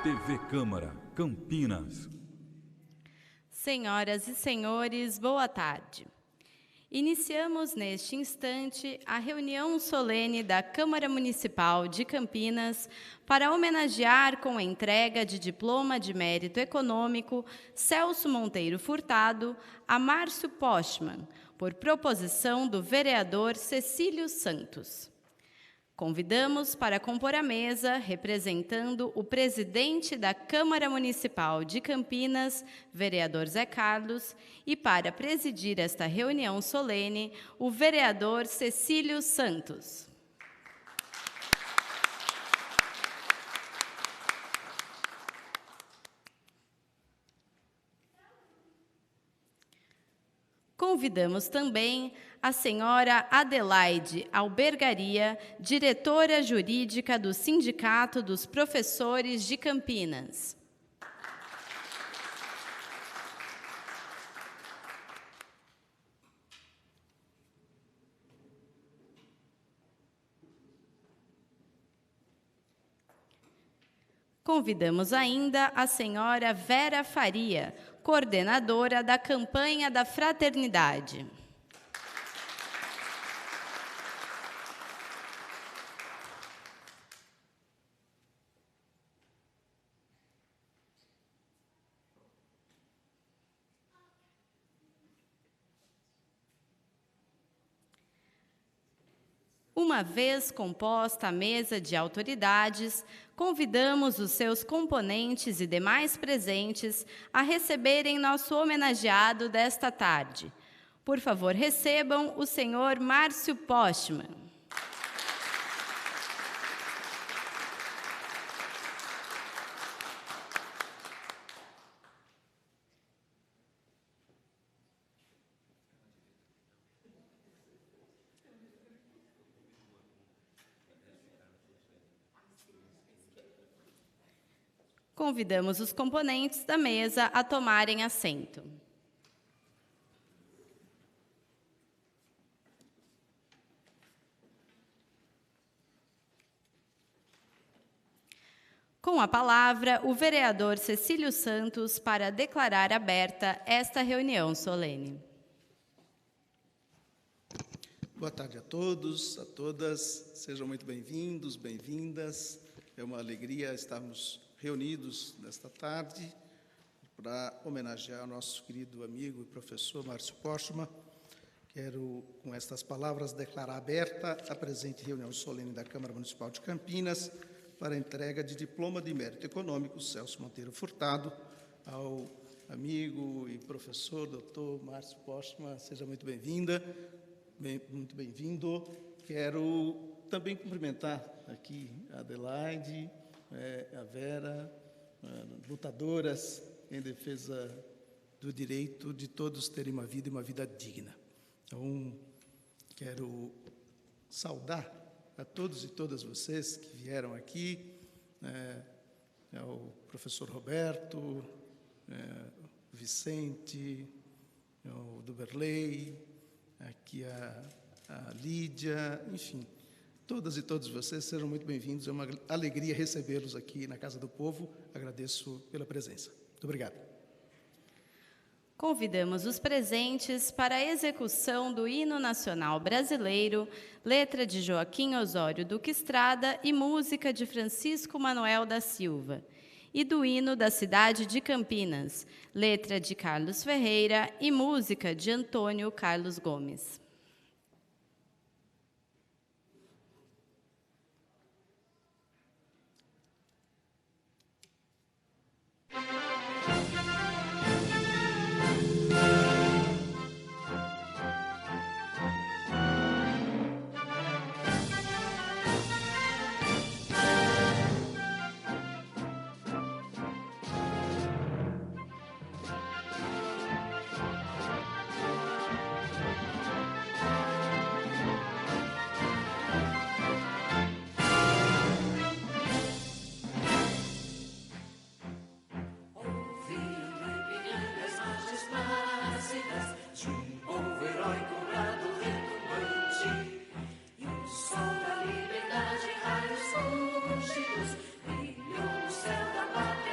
TV Câmara, Campinas. Senhoras e senhores, boa tarde. Iniciamos neste instante a reunião solene da Câmara Municipal de Campinas para homenagear com a entrega de diploma de mérito econômico Celso Monteiro Furtado a Márcio Postman, por proposição do vereador Cecílio Santos. Convidamos para compor a mesa, representando o presidente da Câmara Municipal de Campinas, vereador Zé Carlos, e para presidir esta reunião solene, o vereador Cecílio Santos. Convidamos também a senhora Adelaide Albergaria, diretora jurídica do Sindicato dos Professores de Campinas. Convidamos ainda a senhora Vera Faria, coordenadora da campanha da Fraternidade. Uma vez composta a mesa de autoridades, convidamos os seus componentes e demais presentes a receberem nosso homenageado desta tarde. Por favor, recebam o senhor Márcio Postman. Convidamos os componentes da mesa a tomarem assento. Com a palavra, o vereador Cecílio Santos para declarar aberta esta reunião solene. Boa tarde a todos, a todas. Sejam muito bem-vindos, bem-vindas. É uma alegria estarmos reunidos nesta tarde para homenagear o nosso querido amigo e professor Márcio Postman. Quero, com estas palavras, declarar aberta a presente reunião solene da Câmara Municipal de Campinas para a entrega de diploma de mérito econômico Celso Monteiro Furtado ao amigo e professor doutor Márcio Postman. Seja muito bem-vinda, muito bem-vindo. Quero também cumprimentar aqui a Adelaide, a Vera, lutadoras em defesa do direito de todos terem uma vida e uma vida digna. Então, quero saudar a todos e todas vocês que vieram aqui, ao professor Roberto, Vicente, ao Duberley, aqui a Lídia, enfim, todas e todos vocês sejam muito bem-vindos. É uma alegria recebê-los aqui na Casa do Povo. Agradeço pela presença. Muito obrigado. Convidamos os presentes para a execução do Hino Nacional Brasileiro, letra de Joaquim Osório Duque Estrada e música de Francisco Manuel da Silva, e do Hino da cidade de Campinas, letra de Carlos Ferreira e música de Antônio Carlos Gomes. Brilhou o céu da pátria.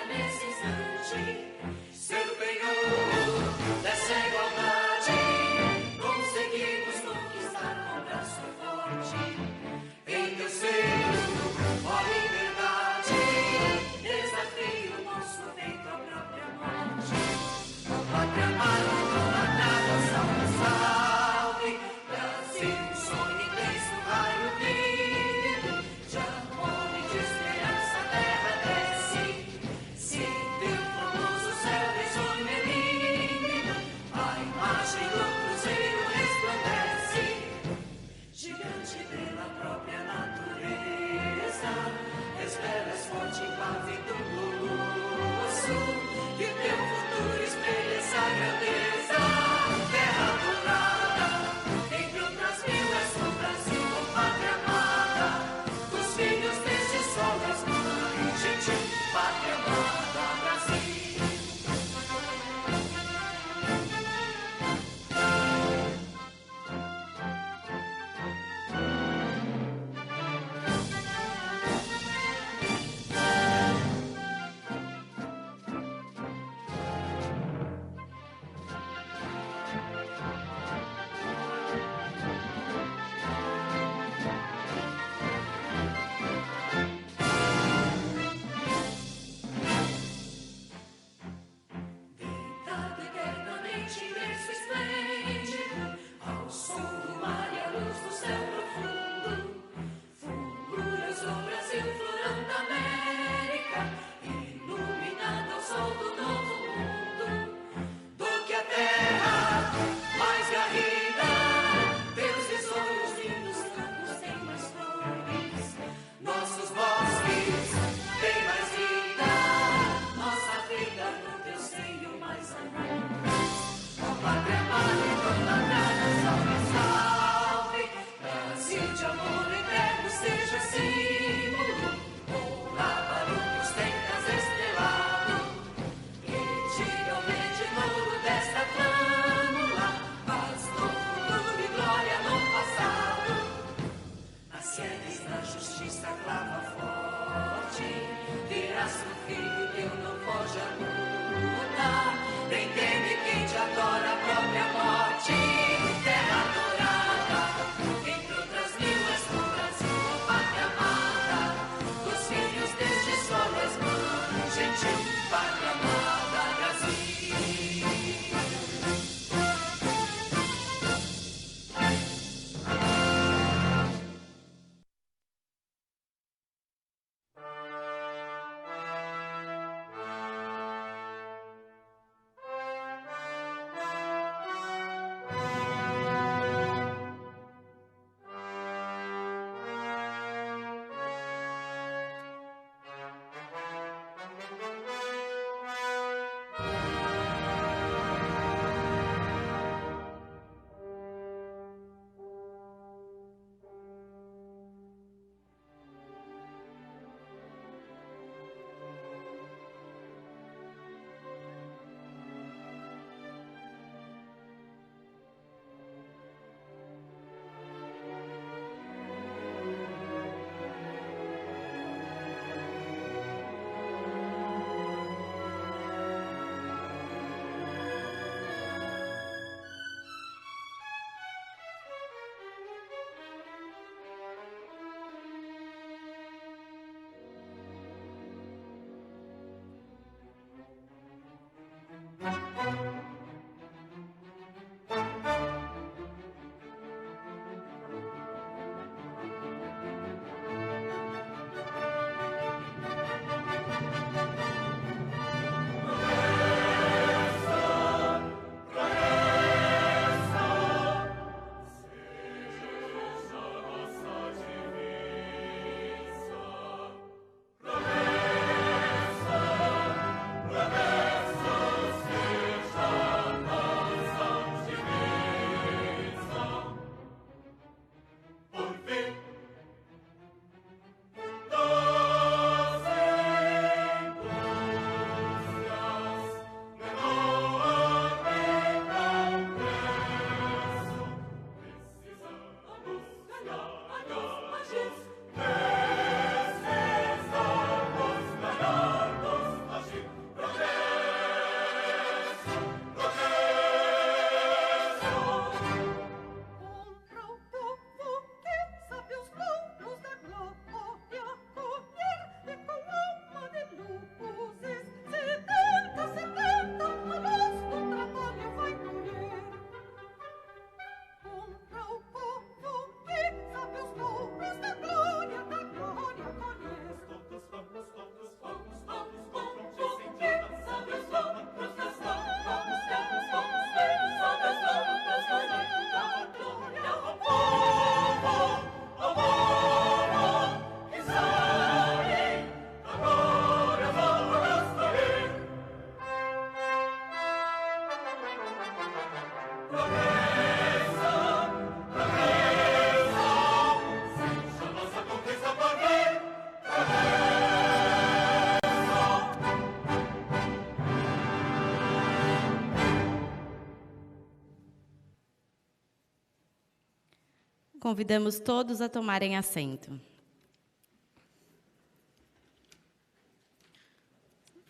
Convidamos todos a tomarem assento.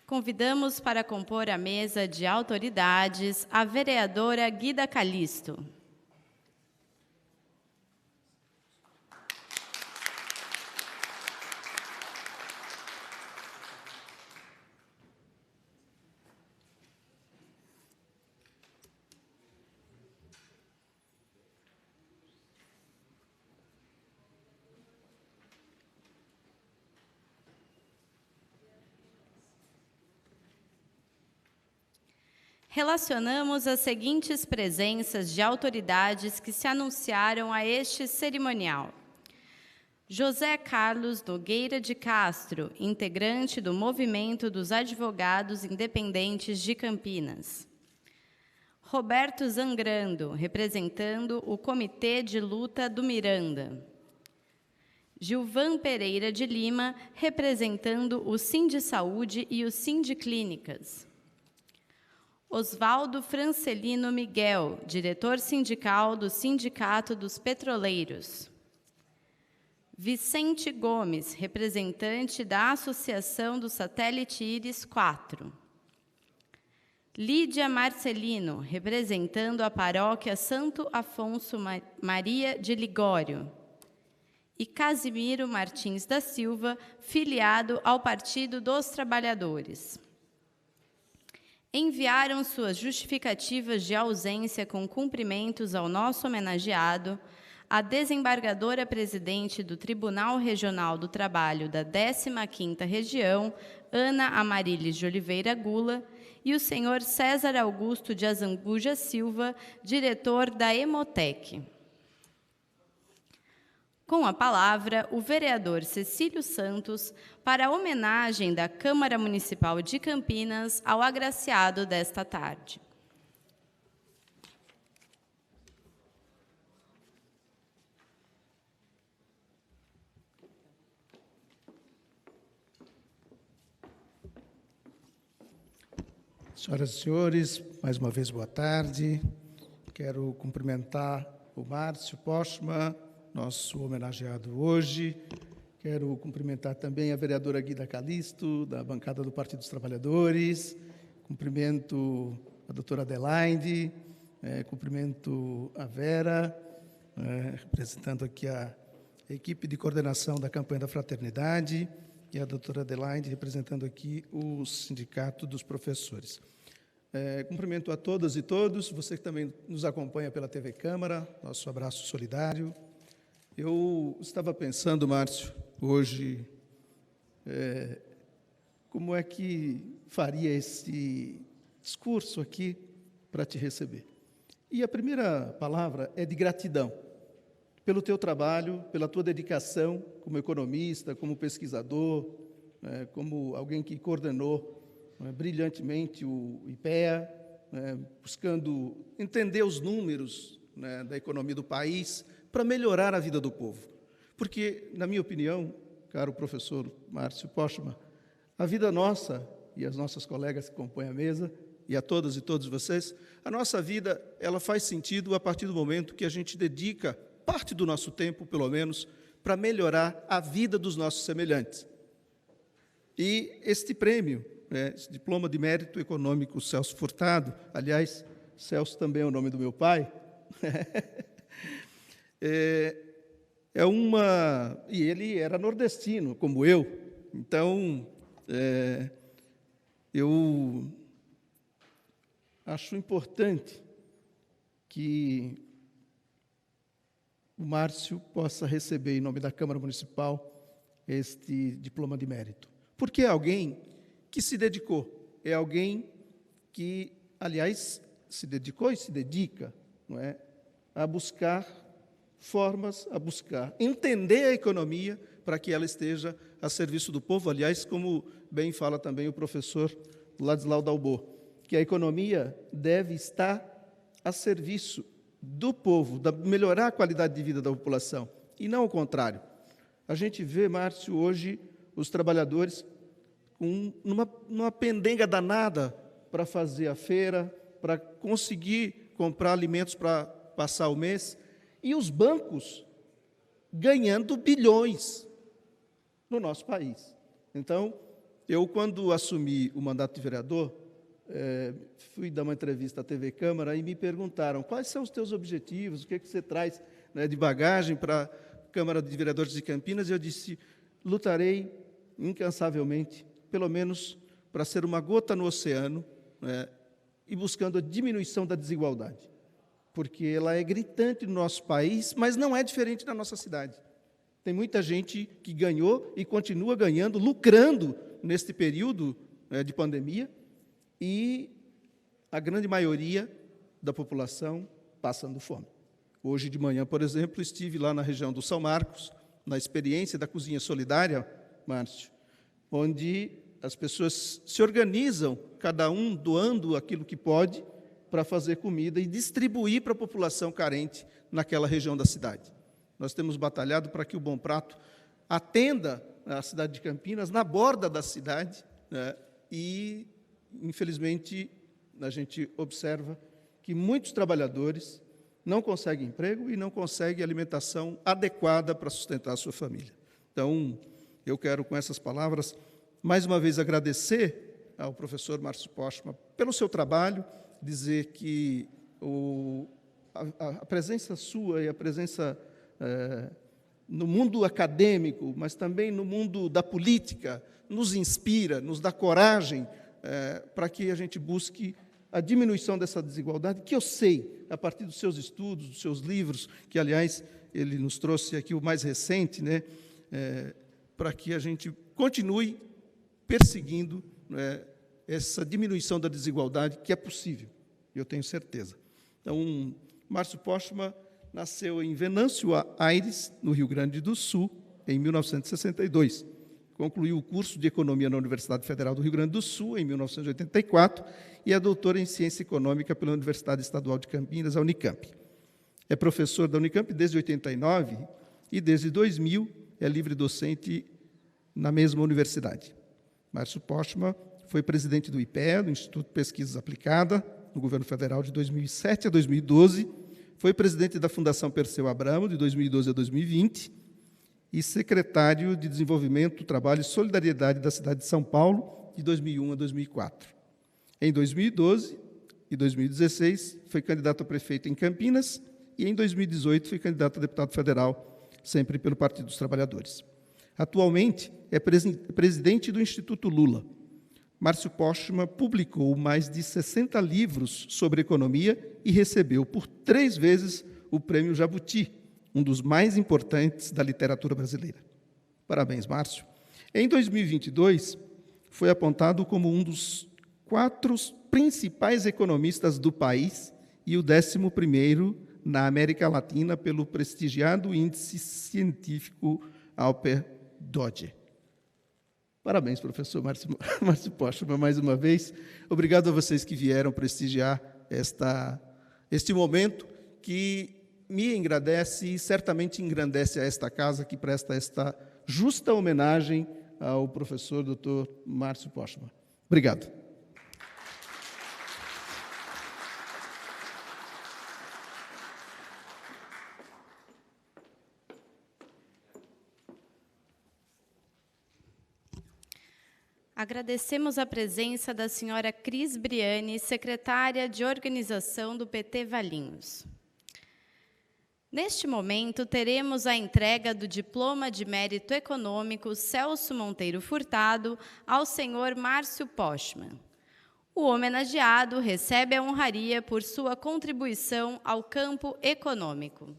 Convidamos para compor a mesa de autoridades a vereadora Guida Calisto. Relacionamos as seguintes presenças de autoridades que se anunciaram a este cerimonial. José Carlos Nogueira de Castro, integrante do Movimento dos Advogados Independentes de Campinas. Roberto Zangrando, representando o Comitê de Luta do Miranda. Gilvan Pereira de Lima, representando o Sindisaúde e o Sindiclínicas. Osvaldo Francelino Miguel, diretor sindical do Sindicato dos Petroleiros. Vicente Gomes, representante da Associação do Satélite Íris 4. Lídia Marcelino, representando a Paróquia Santo Afonso Maria de Ligório. E Casimiro Martins da Silva, filiado ao Partido dos Trabalhadores. Enviaram suas justificativas de ausência com cumprimentos ao nosso homenageado, a desembargadora presidente do Tribunal Regional do Trabalho da 15ª Região, Ana Amarilis de Oliveira Gula, e o senhor César Augusto de Azambuja Silva, diretor da Hemotec. Com a palavra, o vereador Cecílio Santos, para a homenagem da Câmara Municipal de Campinas ao agraciado desta tarde. Senhoras e senhores, mais uma vez boa tarde. Quero cumprimentar o Márcio Postma, nosso homenageado hoje. Quero cumprimentar também a vereadora Guida Calisto, da bancada do Partido dos Trabalhadores. Cumprimento a doutora Adelaide, cumprimento a Vera, representando aqui a equipe de coordenação da campanha da Fraternidade, e a doutora Adelaide, representando aqui o Sindicato dos Professores. Cumprimento a todas e todos, você que também nos acompanha pela TV Câmara, nosso abraço solidário. Eu estava pensando, Márcio, hoje, como é que faria esse discurso aqui para te receber. E a primeira palavra é de gratidão, pelo teu trabalho, pela tua dedicação como economista, como pesquisador, como alguém que coordenou brilhantemente o IPEA, buscando entender os números da economia do país, para melhorar a vida do povo. Porque, na minha opinião, caro professor Márcio Postma, a vida nossa, e as nossas colegas que compõem a mesa, e a todas e todos vocês, a nossa vida ela faz sentido a partir do momento que a gente dedica parte do nosso tempo, pelo menos, para melhorar a vida dos nossos semelhantes. E este prêmio, esse diploma de mérito econômico Celso Furtado, aliás, Celso também é o nome do meu pai, e ele era nordestino, como eu. Então, eu acho importante que o Márcio possa receber, em nome da Câmara Municipal, este diploma de mérito. Porque é alguém que se dedicou, é alguém que, aliás, se dedicou e se dedica, não é, a buscar formas, a buscar entender a economia para que ela esteja a serviço do povo. Aliás, como bem fala também o professor Ladislau Dalbô, que a economia deve estar a serviço do povo, melhorar a qualidade de vida da população, e não ao contrário. A gente vê, Márcio, hoje, os trabalhadores numa pendenga danada para fazer a feira, para conseguir comprar alimentos para passar o mês, e os bancos ganhando bilhões no nosso país. Então, eu, quando assumi o mandato de vereador, fui dar uma entrevista à TV Câmara e me perguntaram quais são os teus objetivos, o que você traz, né, de bagagem para a Câmara de Vereadores de Campinas, e eu disse, lutarei incansavelmente, pelo menos para ser uma gota no oceano, né, e buscando a diminuição da desigualdade, porque ela é gritante no nosso país, mas não é diferente na nossa cidade. Tem muita gente que ganhou e continua ganhando, lucrando neste período, né, de pandemia, e a grande maioria da população passando fome. Hoje de manhã, por exemplo, estive lá na região do São Marcos, na experiência da Cozinha Solidária, Márcio, onde as pessoas se organizam, cada um doando aquilo que pode, para fazer comida e distribuir para a população carente naquela região da cidade. Nós temos batalhado para que o Bom Prato atenda a cidade de Campinas, na borda da cidade, né, e, infelizmente, a gente observa que muitos trabalhadores não conseguem emprego e não conseguem alimentação adequada para sustentar a sua família. Então, eu quero, com essas palavras, mais uma vez agradecer ao professor Márcio Postma pelo seu trabalho, dizer que a presença sua e a presença no mundo acadêmico, mas também no mundo da política, nos inspira, nos dá coragem para que a gente busque a diminuição dessa desigualdade, que eu sei, a partir dos seus estudos, dos seus livros, que, aliás, ele nos trouxe aqui o mais recente, né, para que a gente continue perseguindo, né, essa diminuição da desigualdade, que é possível, eu tenho certeza. Então, Márcio Postma nasceu em Venâncio Aires, no Rio Grande do Sul, em 1962. Concluiu o curso de Economia na Universidade Federal do Rio Grande do Sul, em 1984, e é doutor em Ciência Econômica pela Universidade Estadual de Campinas, a Unicamp. É professor da Unicamp desde 89 e, desde 2000, é livre docente na mesma universidade. Márcio Postma foi presidente do IPE, do Instituto de Pesquisas Aplicada, no governo federal de 2007 a 2012, foi presidente da Fundação Perseu Abramo, de 2012 a 2020, e secretário de Desenvolvimento, Trabalho e Solidariedade da cidade de São Paulo, de 2001 a 2004. Em 2012 e 2016, foi candidato a prefeito em Campinas, e em 2018 foi candidato a deputado federal, sempre pelo Partido dos Trabalhadores. Atualmente, é presidente do Instituto Lula. Márcio Postma publicou mais de 60 livros sobre economia e recebeu por 3 vezes o Prêmio Jabuti, um dos mais importantes da literatura brasileira. Parabéns, Márcio. Em 2022, foi apontado como um dos 4 principais economistas do país e o 11º na América Latina pelo prestigiado índice científico Alper Dodge. Parabéns, professor Márcio Postma, mais uma vez. Obrigado a vocês que vieram prestigiar este momento que me engrandece e certamente engrandece a esta casa, que presta esta justa homenagem ao professor Dr. Márcio Postma. Obrigado. Agradecemos a presença da senhora Cris Briani, secretária de Organização do PT Valinhos. Neste momento, teremos a entrega do Diploma de Mérito Econômico Celso Monteiro Furtado ao senhor Márcio Postma. O homenageado recebe a honraria por sua contribuição ao campo econômico.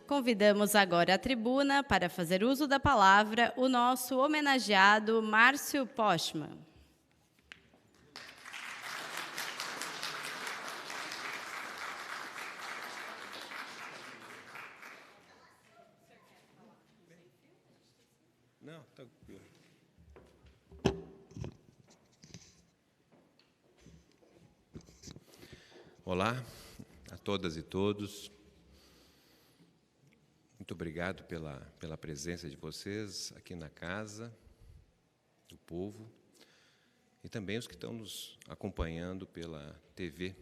Convidamos agora à tribuna para fazer uso da palavra o nosso homenageado Márcio Postman. Não, tranquilo. Olá a todas e todos. Muito obrigado pela presença de vocês aqui na casa do povo e também os que estão nos acompanhando pela TV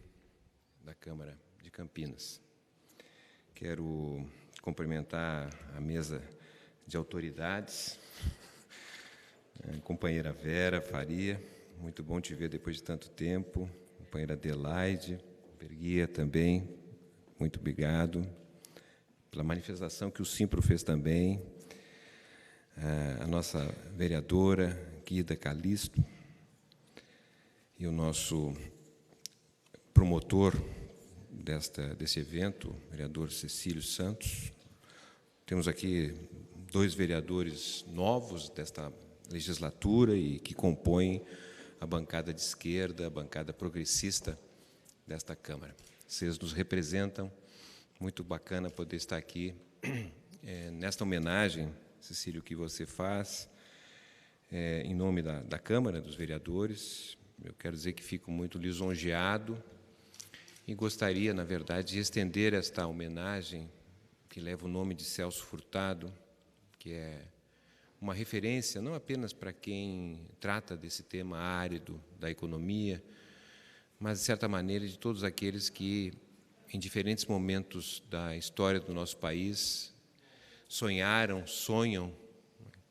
da Câmara de Campinas. Quero cumprimentar a mesa de autoridades, a companheira Vera Faria, muito bom te ver depois de tanto tempo, companheira Adelaide, Berguia também, muito obrigado pela manifestação que o Simpro fez também, a nossa vereadora Guida Calisto e o nosso promotor desse evento, o vereador Cecílio Santos. Temos aqui 2 vereadores novos desta legislatura e que compõem a bancada de esquerda, a bancada progressista desta Câmara. Vocês nos representam, muito bacana poder estar aqui nesta homenagem, Cecílio, que você faz em nome da Câmara dos Vereadores. Eu quero dizer que fico muito lisonjeado e gostaria, na verdade, de estender esta homenagem que leva o nome de Celso Furtado, que é uma referência não apenas para quem trata desse tema árido da economia, mas, de certa maneira, de todos aqueles que, em diferentes momentos da história do nosso país, sonham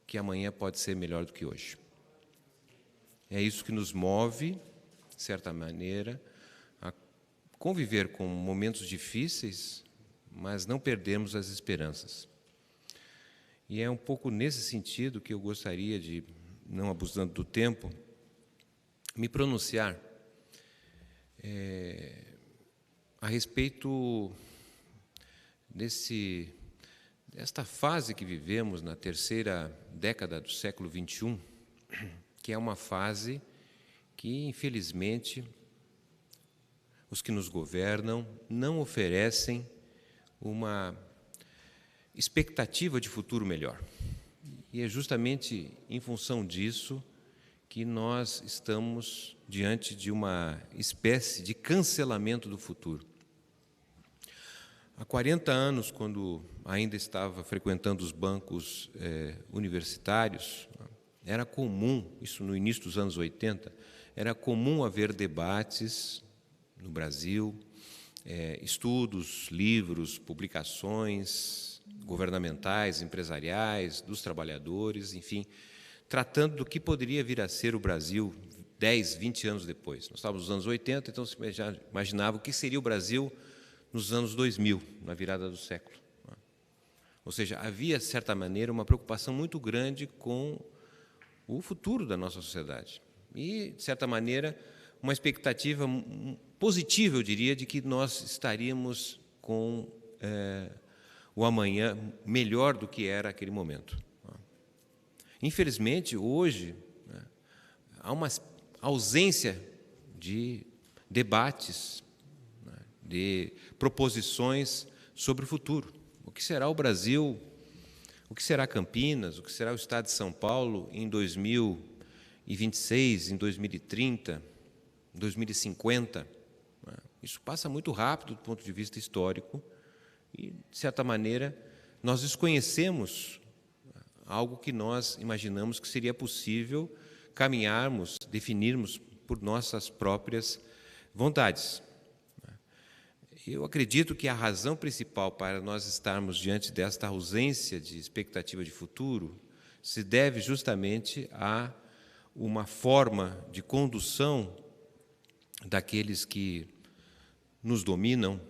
que amanhã pode ser melhor do que hoje. É isso que nos move, de certa maneira, a conviver com momentos difíceis, mas não perdermos as esperanças. E é um pouco nesse sentido que eu gostaria de, não abusando do tempo, me pronunciar a respeito desta fase que vivemos na terceira década do século XXI, que é uma fase que, infelizmente, os que nos governam não oferecem uma expectativa de futuro melhor. E é justamente em função disso que nós estamos diante de uma espécie de cancelamento do futuro. Há 40 anos, quando ainda estava frequentando os bancos universitários, era comum, isso no início dos anos 80, era comum haver debates no Brasil, estudos, livros, publicações governamentais, empresariais, dos trabalhadores, enfim, tratando do que poderia vir a ser o Brasil 10, 20 anos depois. Nós estávamos nos anos 80, então se já imaginava o que seria o Brasil nos anos 2000, na virada do século. Ou seja, havia, de certa maneira, uma preocupação muito grande com o futuro da nossa sociedade. E, de certa maneira, uma expectativa positiva, eu diria, de que nós estaríamos com o amanhã melhor do que era aquele momento. Infelizmente, hoje, há uma ausência de debates, de proposições sobre o futuro. O que será o Brasil, o que será Campinas, o que será o Estado de São Paulo em 2026, em 2030, em 2050? Isso passa muito rápido do ponto de vista histórico e, de certa maneira, nós desconhecemos algo que nós imaginamos que seria possível caminharmos, definirmos por nossas próprias vontades. Eu acredito que a razão principal para nós estarmos diante desta ausência de expectativa de futuro se deve justamente a uma forma de condução daqueles que nos dominam,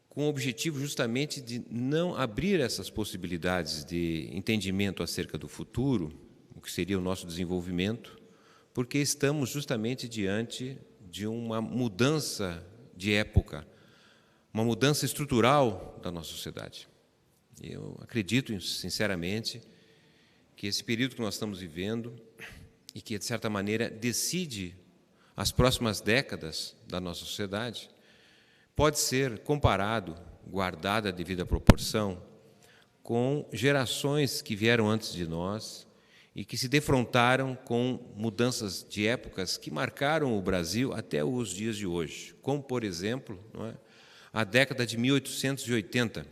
com o objetivo justamente de não abrir essas possibilidades de entendimento acerca do futuro, o que seria o nosso desenvolvimento, porque estamos justamente diante de uma mudança de época. uma mudança estrutural da nossa sociedade. Eu acredito, sinceramente, que esse período que nós estamos vivendo e que, de certa maneira, decide as próximas décadas da nossa sociedade, pode ser comparado, guardada a devida proporção, com gerações que vieram antes de nós e que se defrontaram com mudanças de épocas que marcaram o Brasil até os dias de hoje, como, por exemplo, não é, a década de 1880,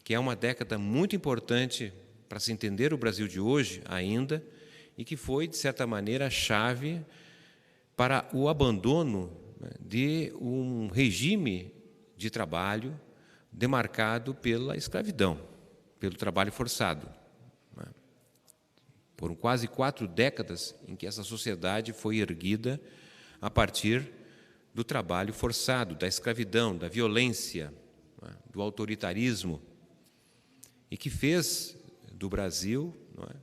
que é uma década muito importante para se entender o Brasil de hoje ainda, e que foi, de certa maneira, a chave para o abandono de um regime de trabalho demarcado pela escravidão, pelo trabalho forçado. Foram quase 4 décadas em que essa sociedade foi erguida a partir do trabalho forçado, da escravidão, da violência, do autoritarismo, e que fez do Brasil, não é,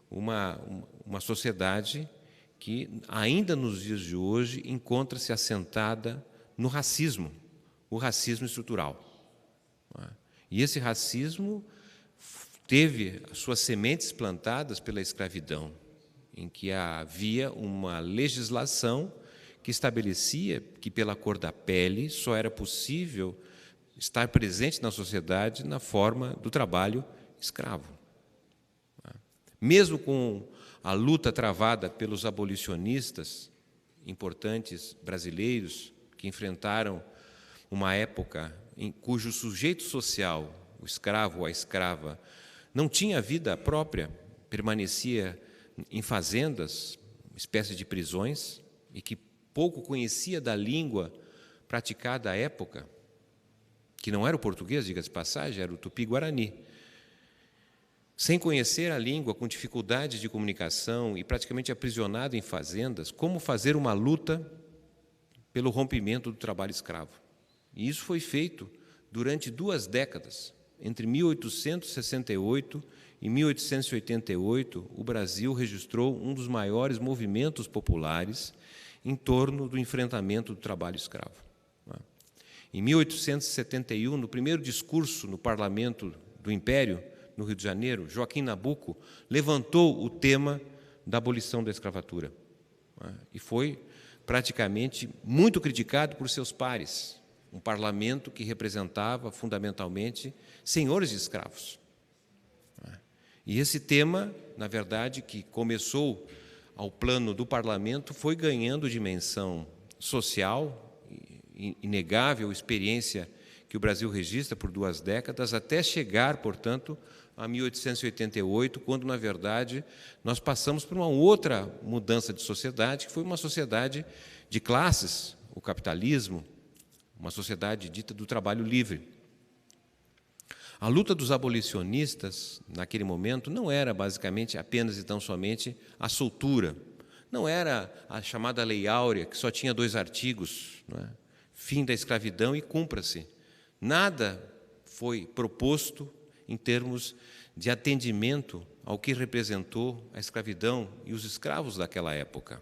uma sociedade que, ainda nos dias de hoje, encontra-se assentada no racismo, o racismo estrutural. Não é? E esse racismo teve as suas sementes plantadas pela escravidão, em que havia uma legislação que estabelecia que, pela cor da pele, só era possível estar presente na sociedade na forma do trabalho escravo. Mesmo com a luta travada pelos abolicionistas importantes brasileiros, que enfrentaram uma época em cujo sujeito social, o escravo ou a escrava, não tinha vida própria, permanecia em fazendas, uma espécie de prisões, e que pouco conhecia da língua praticada à época, que não era o português, diga-se de passagem, era o tupi-guarani. Sem conhecer a língua, com dificuldades de comunicação e praticamente aprisionado em fazendas, como fazer uma luta pelo rompimento do trabalho escravo? E isso foi feito durante 2 décadas. Entre 1868 e 1888, o Brasil registrou um dos maiores movimentos populares em torno do enfrentamento do trabalho escravo. Em 1871, no primeiro discurso no Parlamento do Império, no Rio de Janeiro, Joaquim Nabuco levantou o tema da abolição da escravatura. E foi praticamente muito criticado por seus pares, um parlamento que representava fundamentalmente senhores de escravos. E esse tema, na verdade, que começou ao plano do parlamento, foi ganhando dimensão social, inegável experiência que o Brasil registra por 2 décadas, até chegar, portanto, a 1888, quando, na verdade, nós passamos por uma outra mudança de sociedade, que foi uma sociedade de classes, o capitalismo, uma sociedade dita do trabalho livre. A luta dos abolicionistas, naquele momento, não era basicamente apenas e tão somente a soltura, não era a chamada Lei Áurea, que só tinha 2 artigos, não é? Fim da escravidão e cumpra-se. Nada foi proposto em termos de atendimento ao que representou a escravidão e os escravos daquela época.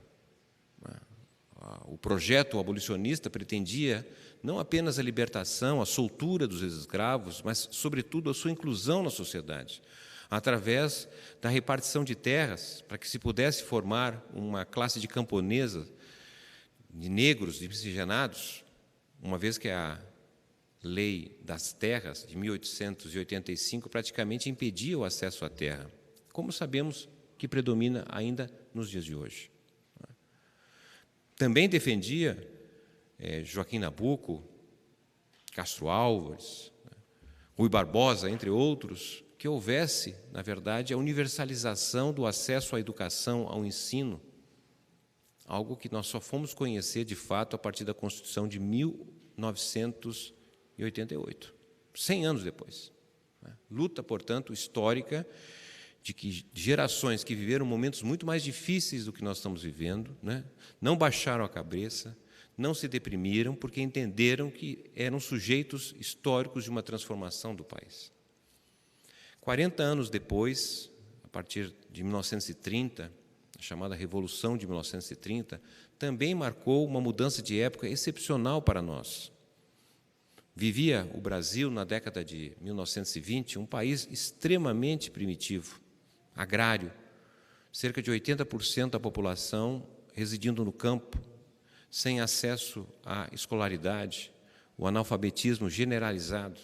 O projeto abolicionista pretendia não apenas a libertação, a soltura dos escravos, mas, sobretudo, a sua inclusão na sociedade, através da repartição de terras, para que se pudesse formar uma classe de camponesas, de negros, de miscigenados, uma vez que a Lei das Terras, de 1885, praticamente impedia o acesso à terra, como sabemos que predomina ainda nos dias de hoje. Também defendia Joaquim Nabuco, Castro Álvares, Rui Barbosa, entre outros, que houvesse, na verdade, a universalização do acesso à educação, ao ensino, algo que nós só fomos conhecer, de fato, a partir da Constituição de 1988, 100 anos depois. Luta, portanto, histórica de que gerações que viveram momentos muito mais difíceis do que nós estamos vivendo, não baixaram a cabeça, não se deprimiram, porque entenderam que eram sujeitos históricos de uma transformação do país. 40 anos depois, a partir de 1930, a chamada Revolução de 1930, também marcou uma mudança de época excepcional para nós. Vivia o Brasil, na década de 1920, um país extremamente primitivo, agrário, cerca de 80% da população residindo no campo, sem acesso à escolaridade, o analfabetismo generalizado,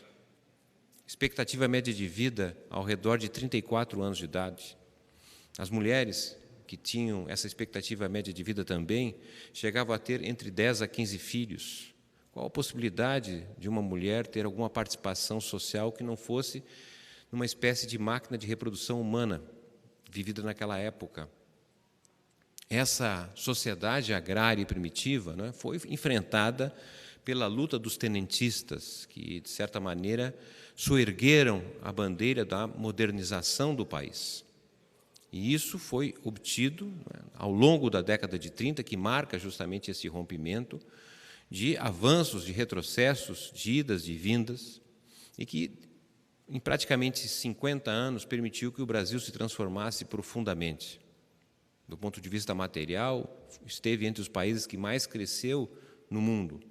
expectativa média de vida ao redor de 34 anos de idade. As mulheres que tinham essa expectativa média de vida também chegavam a ter entre 10 a 15 filhos. Qual a possibilidade de uma mulher ter alguma participação social que não fosse numa espécie de máquina de reprodução humana vivida naquela época? Essa sociedade agrária e primitiva, né, foi enfrentada pela luta dos tenentistas, que, de certa maneira, soergueram a bandeira da modernização do país. E isso foi obtido, né, ao longo da década de 30, que marca justamente esse rompimento de avanços, de retrocessos, de idas, de vindas, e que, em praticamente 50 anos, permitiu que o Brasil se transformasse profundamente. Do ponto de vista material, esteve entre os países que mais cresceu no mundo.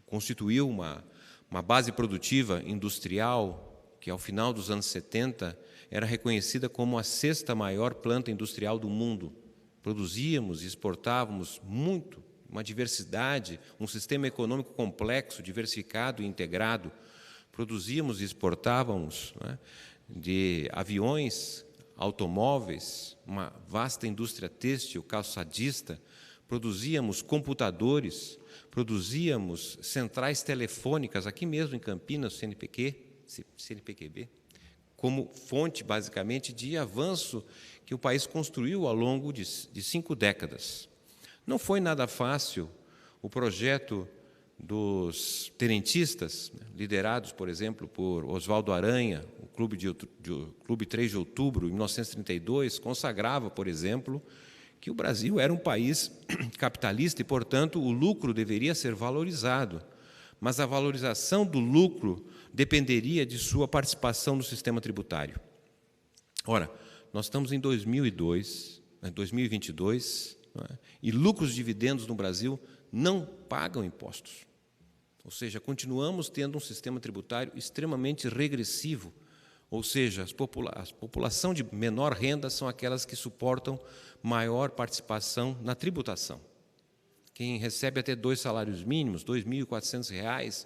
Constituiu uma base produtiva industrial que, ao final dos anos 70, era reconhecida como a 6ª maior planta industrial do mundo. Produzíamos e exportávamos muito, uma diversidade, um sistema econômico complexo, diversificado e integrado. Produzíamos e exportávamos, né, de aviões, automóveis, uma vasta indústria têxtil, calçadista, produzíamos computadores, produzíamos centrais telefônicas, aqui mesmo em Campinas, CNPq-B, como fonte, basicamente, de avanço que o país construiu ao longo de 5 décadas. Não foi nada fácil o projeto dos tenentistas, liderados, por exemplo, por Oswaldo Aranha, o Clube 3 de Outubro, em 1932, consagrava, por exemplo, que o Brasil era um país capitalista e, portanto, o lucro deveria ser valorizado, mas a valorização do lucro dependeria de sua participação no sistema tributário. Ora, nós estamos em 2022, e lucros e dividendos no Brasil não pagam impostos. Ou seja, continuamos tendo um sistema tributário extremamente regressivo, ou seja, a população de menor renda são aquelas que suportam maior participação na tributação. Quem recebe até 2 salários mínimos, R$ 2.400,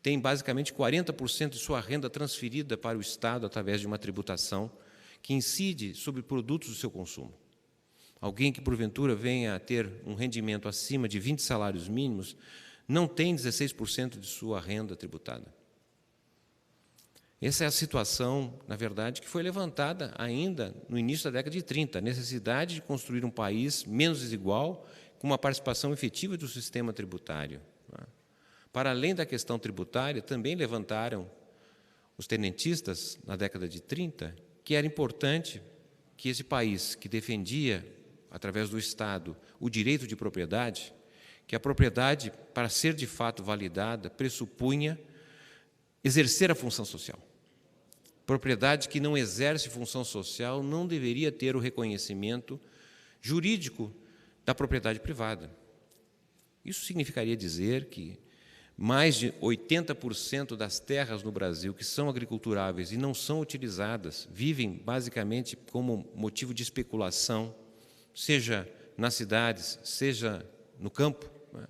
tem basicamente 40% de sua renda transferida para o Estado através de uma tributação que incide sobre produtos do seu consumo. Alguém que, porventura, venha a ter um rendimento acima de 20 salários mínimos não tem 16% de sua renda tributada. Essa é a situação, na verdade, que foi levantada ainda no início da década de 30, a necessidade de construir um país menos desigual, com uma participação efetiva do sistema tributário. Para além da questão tributária, também levantaram os tenentistas, na década de 30, que era importante que esse país, que defendia, através do Estado, o direito de propriedade, que a propriedade, para ser de fato validada, pressupunha exercer a função social. Propriedade que não exerce função social não deveria ter o reconhecimento jurídico da propriedade privada. Isso significaria dizer que mais de 80% das terras no Brasil que são agriculturáveis e não são utilizadas vivem basicamente como motivo de especulação, seja nas cidades, seja no campo, né?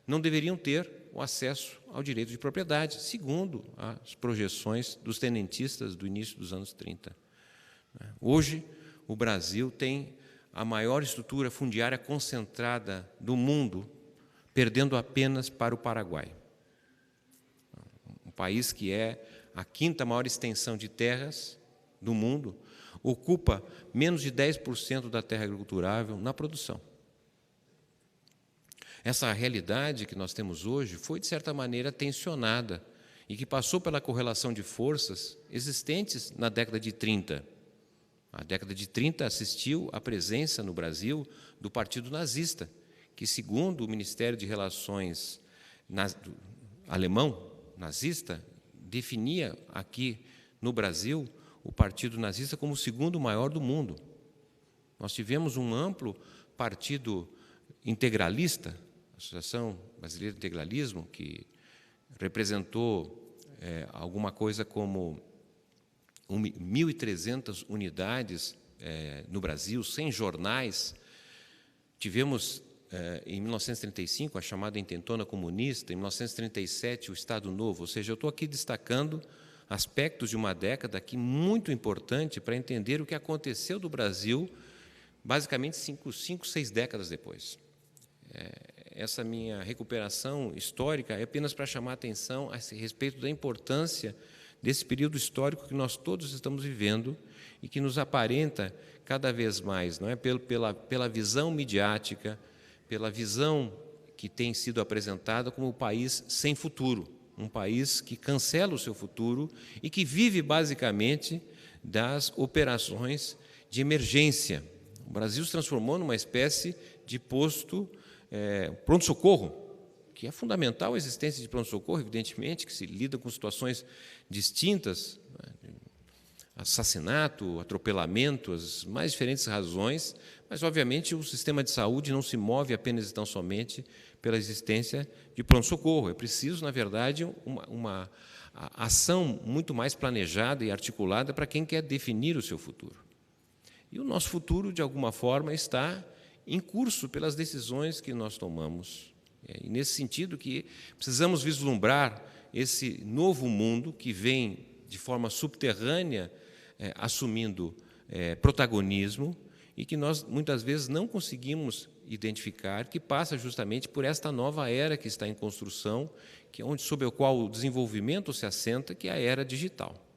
Não deveriam ter o acesso ao direito de propriedade, segundo as projeções dos tenentistas do início dos anos 30. Hoje, o Brasil tem a maior estrutura fundiária concentrada do mundo, perdendo apenas para o Paraguai. Um país que é a 5ª maior extensão de terras do mundo, ocupa menos de 10% da terra agriculturável na produção. Essa realidade que nós temos hoje foi, de certa maneira, tensionada e que passou pela correlação de forças existentes na década de 30. A década de 30 assistiu à presença no Brasil do Partido Nazista, que, segundo o Ministério de Relações alemão, nazista, definia aqui no Brasil o Partido Nazista como o 2º maior do mundo. Nós tivemos um amplo partido integralista, a Associação Brasileira de Integralismo, que representou alguma coisa como 1.300 unidades no Brasil, 100 jornais. Tivemos, em 1935, a chamada Intentona Comunista, em 1937, o Estado Novo. Ou seja, eu estou aqui destacando aspectos de uma década aqui muito importante para entender o que aconteceu do Brasil, basicamente 6 décadas depois. Essa minha recuperação histórica é apenas para chamar a atenção a respeito da importância desse período histórico que nós todos estamos vivendo e que nos aparenta cada vez mais, não é, pela visão midiática, pela visão que tem sido apresentada como um país sem futuro, um país que cancela o seu futuro e que vive basicamente das operações de emergência. O Brasil se transformou numa espécie de posto pronto-socorro, que é fundamental a existência de pronto-socorro, evidentemente, que se lida com situações distintas, assassinato, atropelamento, as mais diferentes razões, mas, obviamente, o sistema de saúde não se move apenas e tão somente pela existência de pronto-socorro. É preciso, na verdade, uma ação muito mais planejada e articulada para quem quer definir o seu futuro. E o nosso futuro, de alguma forma, está em curso pelas decisões que nós tomamos. E nesse sentido que precisamos vislumbrar esse novo mundo que vem de forma subterrânea assumindo protagonismo e que nós muitas vezes não conseguimos identificar, que passa justamente por esta nova era que está em construção, que é sob a qual o desenvolvimento se assenta, que é a era digital.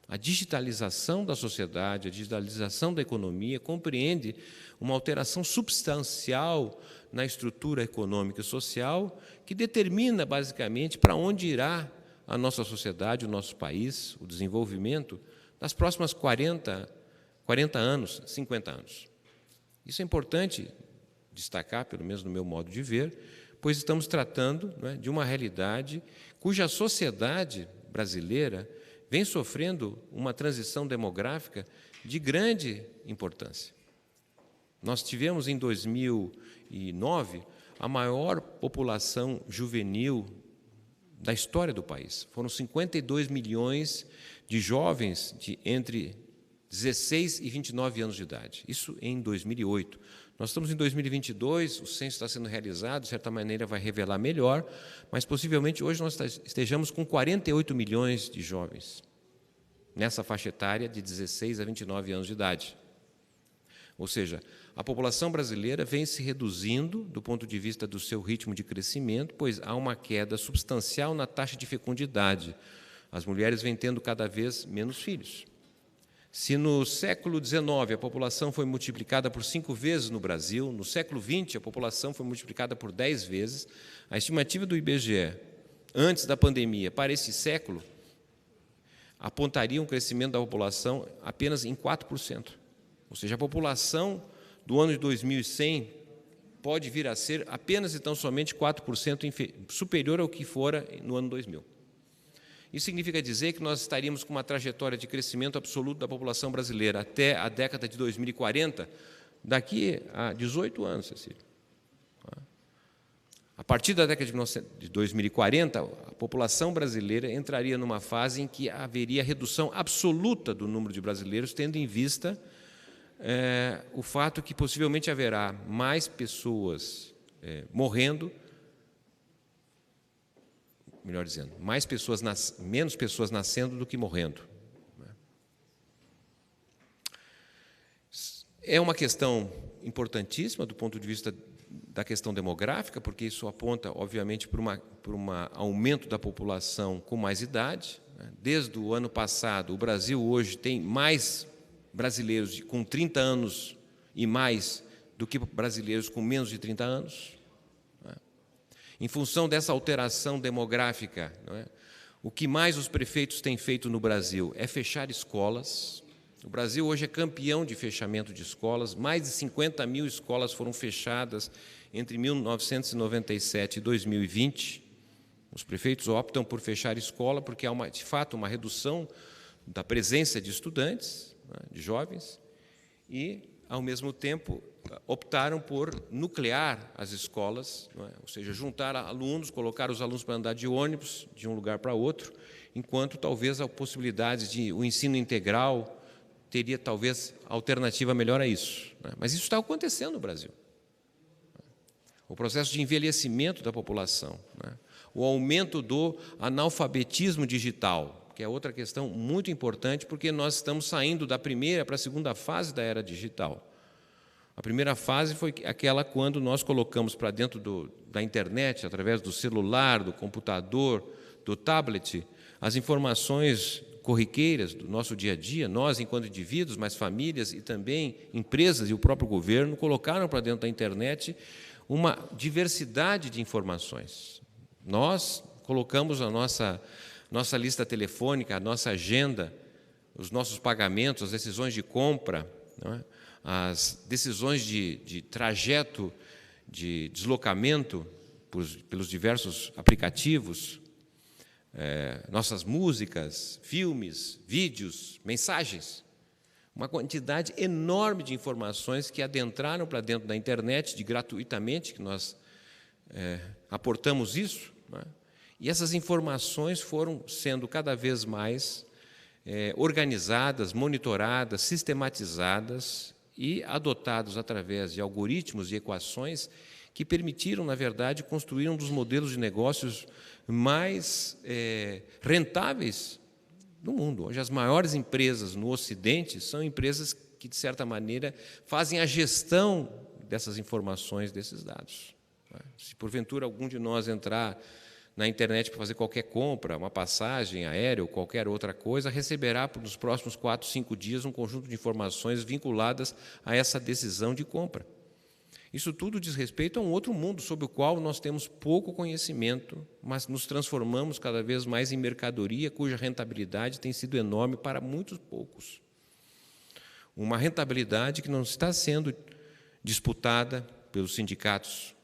A digitalização da sociedade, a digitalização da economia compreende uma alteração substancial na estrutura econômica e social que determina, basicamente, para onde irá a nossa sociedade, o nosso país, o desenvolvimento, nas próximas 40 anos, 50 anos. Isso é importante destacar, pelo menos no meu modo de ver, pois estamos tratando, não é, de uma realidade cuja sociedade brasileira vem sofrendo uma transição demográfica de grande importância. Nós tivemos, em 2009, a maior população juvenil da história do país. Foram 52 milhões de jovens de entre 16 e 29 anos de idade. Isso em 2008. Nós estamos em 2022, o censo está sendo realizado, de certa maneira vai revelar melhor, mas possivelmente hoje nós estejamos com 48 milhões de jovens nessa faixa etária de 16 a 29 anos de idade. Ou seja, a população brasileira vem se reduzindo do ponto de vista do seu ritmo de crescimento, pois há uma queda substancial na taxa de fecundidade. As mulheres vêm tendo cada vez menos filhos. Se no século XIX a população foi multiplicada por 5 vezes no Brasil, no século XX a população foi multiplicada por 10 vezes, a estimativa do IBGE, antes da pandemia, para esse século, apontaria um crescimento da população apenas em 4%. Ou seja, a população do ano de 2100 pode vir a ser apenas e tão somente 4% superior ao que fora no ano 2000. Isso significa dizer que nós estaríamos com uma trajetória de crescimento absoluto da população brasileira até a década de 2040, daqui a 18 anos, Cecília. A partir da década de 2040, a população brasileira entraria numa fase em que haveria redução absoluta do número de brasileiros, tendo em vista o fato que possivelmente haverá mais pessoas morrendo, melhor dizendo, menos pessoas nascendo do que morrendo. É uma questão importantíssima do ponto de vista da questão demográfica, porque isso aponta, obviamente, para um aumento da população com mais idade. Desde o ano passado, o Brasil hoje tem mais brasileiros com 30 anos e mais do que brasileiros com menos de 30 anos. Em função dessa alteração demográfica, não é? O que mais os prefeitos têm feito no Brasil é fechar escolas. O Brasil hoje é campeão de fechamento de escolas. Mais de 50 mil escolas foram fechadas entre 1997 e 2020. Os prefeitos optam por fechar escola porque há, de fato, uma redução da presença de estudantes, de jovens, e ao mesmo tempo, optaram por nuclear as escolas, não é? Ou seja, juntar alunos, colocar os alunos para andar de ônibus de um lugar para outro, enquanto talvez a possibilidade de o ensino integral teria talvez alternativa melhor a isso, né? Mas isso está acontecendo no Brasil. O processo de envelhecimento da população, né? O aumento do analfabetismo digital, que é outra questão muito importante, porque nós estamos saindo da primeira para a segunda fase da era digital. A primeira fase foi aquela quando nós colocamos para dentro da internet, através do celular, do computador, do tablet, as informações corriqueiras do nosso dia a dia, nós enquanto indivíduos, mas famílias e também empresas e o próprio governo colocaram para dentro da internet uma diversidade de informações. Nós colocamos a nossa lista telefônica, a nossa agenda, os nossos pagamentos, as decisões de compra, não é? As decisões de trajeto, de deslocamento pelos diversos aplicativos, nossas músicas, filmes, vídeos, mensagens. Uma quantidade enorme de informações que adentraram para dentro da internet gratuitamente, que nós aportamos isso, não é? E essas informações foram sendo cada vez mais organizadas, monitoradas, sistematizadas e adotados através de algoritmos e equações que permitiram, na verdade, construir um dos modelos de negócios mais rentáveis do mundo. Hoje, as maiores empresas no Ocidente são empresas que, de certa maneira, fazem a gestão dessas informações, desses dados. Se, porventura, algum de nós entrar na internet para fazer qualquer compra, uma passagem aérea ou qualquer outra coisa, receberá, nos próximos 4, 5 dias, um conjunto de informações vinculadas a essa decisão de compra. Isso tudo diz respeito a um outro mundo sobre o qual nós temos pouco conhecimento, mas nos transformamos cada vez mais em mercadoria cuja rentabilidade tem sido enorme para muitos poucos. Uma rentabilidade que não está sendo disputada pelos sindicatos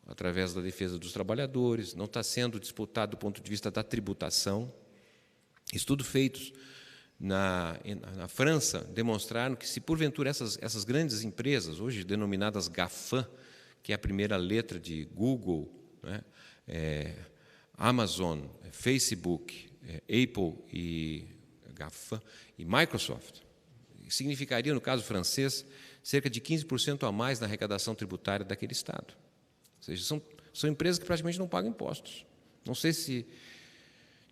através da defesa dos trabalhadores, não está sendo disputado do ponto de vista da tributação. Estudos feitos na França demonstraram que, se porventura essas grandes empresas, hoje denominadas GAFAM, que é a primeira letra de Google, né, Amazon, Facebook, Apple e GAFAM e Microsoft, significaria, no caso francês, cerca de 15% a mais na arrecadação tributária daquele Estado. Ou seja, são empresas que praticamente não pagam impostos. Não sei se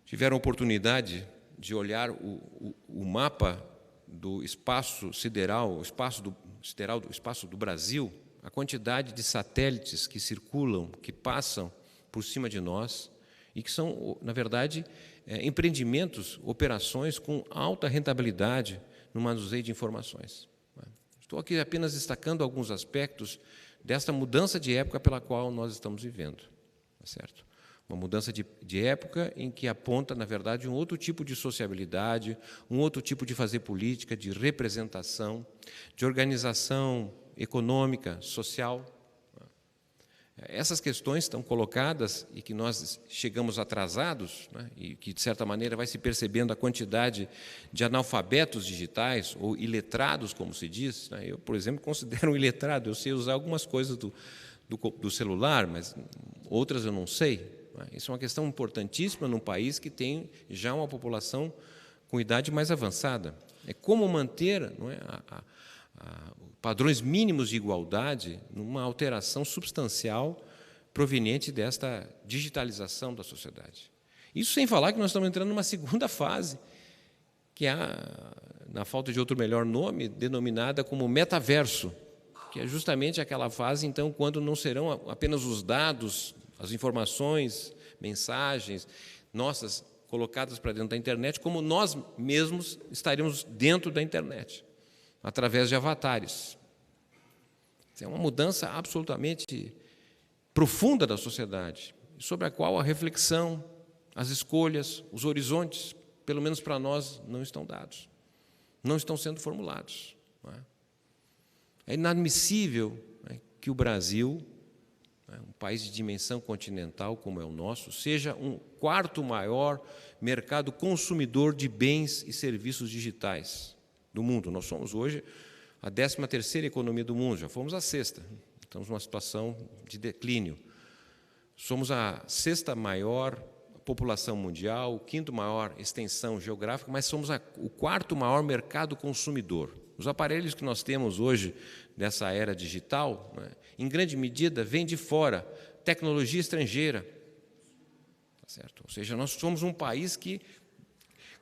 tiveram oportunidade de olhar o mapa do espaço sideral, o espaço do Brasil, a quantidade de satélites que circulam, que passam por cima de nós e que são, na verdade, empreendimentos, operações com alta rentabilidade no manuseio de informações. Estou aqui apenas destacando alguns aspectos desta mudança de época pela qual nós estamos vivendo, tá certo? Uma mudança de época em que aponta, na verdade, um outro tipo de sociabilidade, um outro tipo de fazer política, de representação, de organização econômica, social. Essas questões estão colocadas e que nós chegamos atrasados, né, e que, de certa maneira, vai se percebendo a quantidade de analfabetos digitais, ou iletrados, como se diz. Né? Eu, por exemplo, considero um iletrado. Eu sei usar algumas coisas do celular, mas outras eu não sei. Isso é uma questão importantíssima num país que tem já uma população com idade mais avançada. É como manter, não é, padrões mínimos de igualdade numa alteração substancial proveniente desta digitalização da sociedade. Isso sem falar que nós estamos entrando numa segunda fase, que é, na falta de outro melhor nome, denominada como metaverso, que é justamente aquela fase, então, quando não serão apenas os dados, as informações, mensagens nossas colocadas para dentro da internet, como nós mesmos estaremos dentro da internet, através de avatares. É uma mudança absolutamente profunda da sociedade, sobre a qual a reflexão, as escolhas, os horizontes, pelo menos para nós, não estão dados, não estão sendo formulados. Não é? É inadmissível, né, que o Brasil, um país de dimensão continental como é o nosso, seja um quarto maior mercado consumidor de bens e serviços digitais do mundo. Nós somos hoje a 13ª economia do mundo, já fomos a 6ª. Estamos numa situação de declínio. Somos a 6ª maior população mundial, o 5º maior extensão geográfica, mas somos o 4º maior mercado consumidor. Os aparelhos que nós temos hoje, nessa era digital, né, em grande medida, vêm de fora, tecnologia estrangeira. Tá certo? Ou seja, nós somos um país que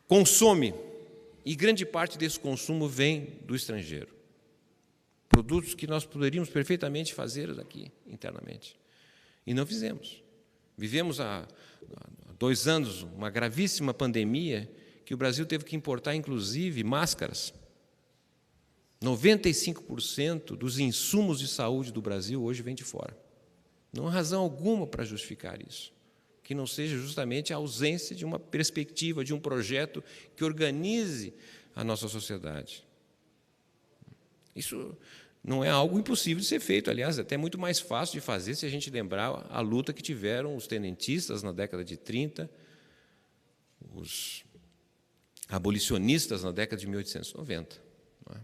consome, e grande parte desse consumo vem do estrangeiro. Produtos que nós poderíamos perfeitamente fazer aqui, internamente. E não fizemos. Vivemos há 2 anos uma gravíssima pandemia que o Brasil teve que importar, inclusive, máscaras. 95% dos insumos de saúde do Brasil hoje vem de fora. Não há razão alguma para justificar isso, que não seja justamente a ausência de uma perspectiva, de um projeto que organize a nossa sociedade. Isso não é algo impossível de ser feito, aliás, é até muito mais fácil de fazer se a gente lembrar a luta que tiveram os tenentistas na década de 30, os abolicionistas na década de 1890. Não é?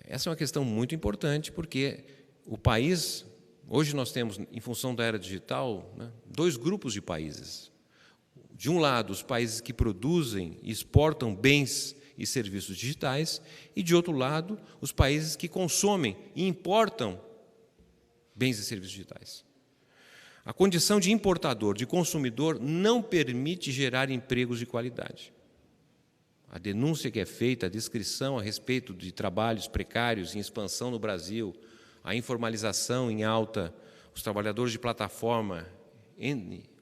Essa é uma questão muito importante, porque o país, hoje nós temos, em função da era digital, né, 2 grupos de países. De um lado, os países que produzem e exportam bens e serviços digitais, e, de outro lado, os países que consomem e importam bens e serviços digitais. A condição de importador, de consumidor, não permite gerar empregos de qualidade. A denúncia que é feita, a descrição a respeito de trabalhos precários em expansão no Brasil, a informalização em alta, os trabalhadores de plataforma,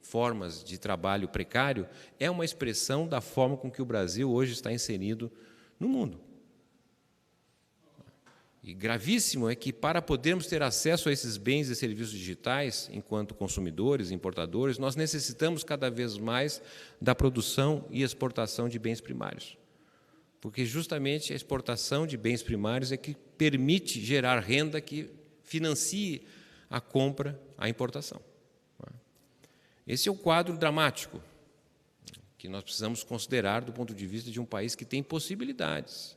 formas de trabalho precário, é uma expressão da forma com que o Brasil hoje está inserido no mundo. E gravíssimo é que, para podermos ter acesso a esses bens e serviços digitais, enquanto consumidores, importadores, nós necessitamos cada vez mais da produção e exportação de bens primários. Porque justamente a exportação de bens primários é que permite gerar renda que financie a compra, a importação. Esse é o quadro dramático que nós precisamos considerar do ponto de vista de um país que tem possibilidades,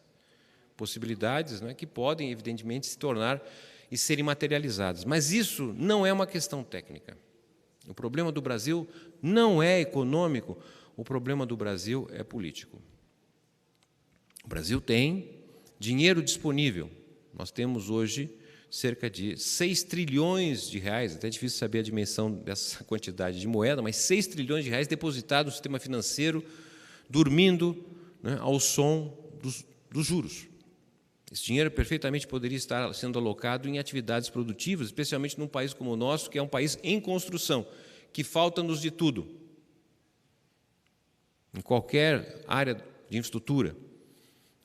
né, que podem, evidentemente, se tornar e serem materializadas. Mas isso não é uma questão técnica. O problema do Brasil não é econômico, o problema do Brasil é político. O Brasil tem dinheiro disponível. Nós temos hoje cerca de 6 trilhões de reais, até é difícil saber a dimensão dessa quantidade de moeda, mas 6 trilhões de reais depositados no sistema financeiro, dormindo, né, ao som dos juros. Esse dinheiro perfeitamente poderia estar sendo alocado em atividades produtivas, especialmente num país como o nosso, que é um país em construção, que falta-nos de tudo. Em qualquer área de infraestrutura,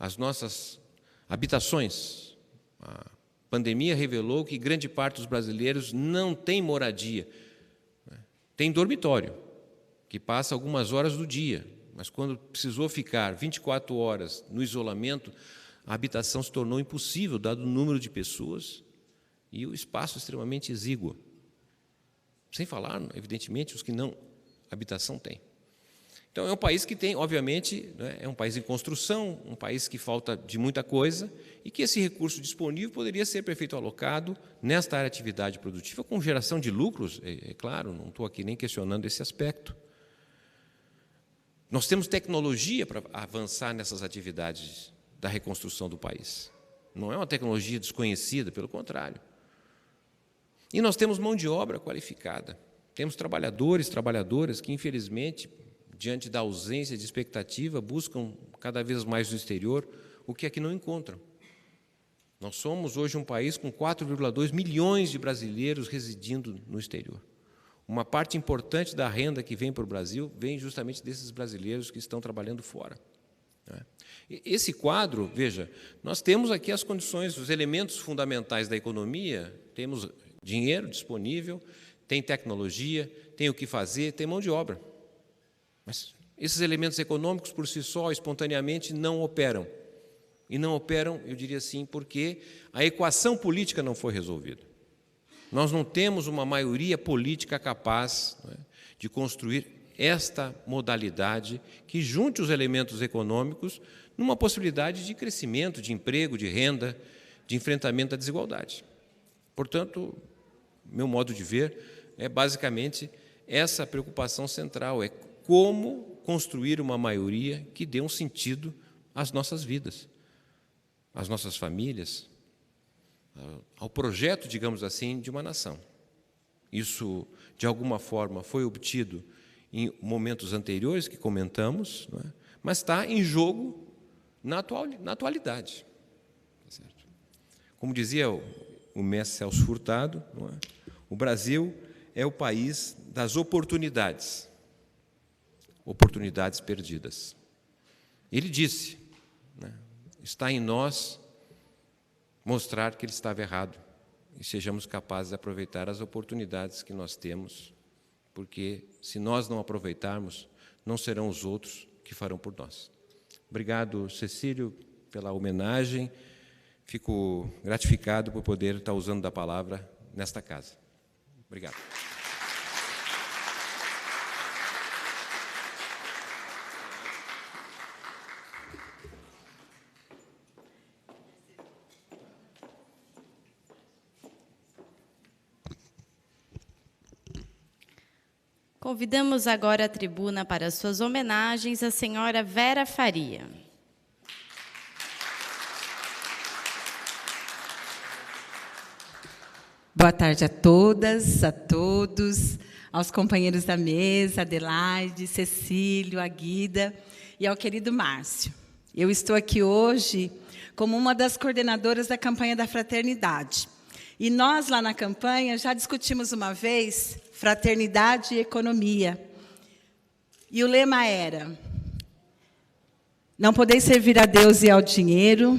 as nossas habitações, a pandemia revelou que grande parte dos brasileiros não tem moradia. Tem dormitório, que passa algumas horas do dia, mas quando precisou ficar 24 horas no isolamento, a habitação se tornou impossível, dado o número de pessoas e o espaço extremamente exíguo. Sem falar, evidentemente, os que não habitação têm. Então, é um país que tem, obviamente, né, é um país em construção, um país que falta de muita coisa e que esse recurso disponível poderia ser perfeito alocado nesta área de atividade produtiva com geração de lucros, é claro, não estou aqui nem questionando esse aspecto. Nós temos tecnologia para avançar nessas atividades da reconstrução do país. Não é uma tecnologia desconhecida, pelo contrário. E nós temos mão de obra qualificada. Temos trabalhadores, trabalhadoras que, infelizmente, diante da ausência de expectativa, buscam cada vez mais no exterior o que aqui não encontram. Nós somos hoje um país com 4,2 milhões de brasileiros residindo no exterior. Uma parte importante da renda que vem para o Brasil vem justamente desses brasileiros que estão trabalhando fora. Esse quadro, veja, nós temos aqui as condições, os elementos fundamentais da economia, temos dinheiro disponível, tem tecnologia, tem o que fazer, tem mão de obra. Mas esses elementos econômicos, por si só, espontaneamente, não operam. E não operam, eu diria assim, porque a equação política não foi resolvida. Nós não temos uma maioria política capaz, né, de construir esta modalidade que junte os elementos econômicos numa possibilidade de crescimento, de emprego, de renda, de enfrentamento à desigualdade. Portanto, meu modo de ver é basicamente essa preocupação central, é como construir uma maioria que dê um sentido às nossas vidas, às nossas famílias, ao projeto, digamos assim, de uma nação. Isso, de alguma forma, foi obtido em momentos anteriores que comentamos, não é? Mas está em jogo na atualidade. Certo? Como dizia o mestre Celso Furtado, não é? O Brasil é o país das oportunidades perdidas. Ele disse, né, está em nós mostrar que ele estava errado e sejamos capazes de aproveitar as oportunidades que nós temos, porque se nós não aproveitarmos, não serão os outros que farão por nós. Obrigado, Cecílio, pela homenagem. Fico gratificado por poder estar usando da palavra nesta casa. Obrigado. Convidamos agora a tribuna para suas homenagens a senhora Vera Faria. Boa tarde a todas, a todos, aos companheiros da mesa, Adelaide, Cecílio, Aguida e ao querido Márcio. Eu estou aqui hoje como uma das coordenadoras da campanha da fraternidade. E nós, lá na campanha, já discutimos uma vez fraternidade e economia. E o lema era: não podeis servir a Deus e ao dinheiro,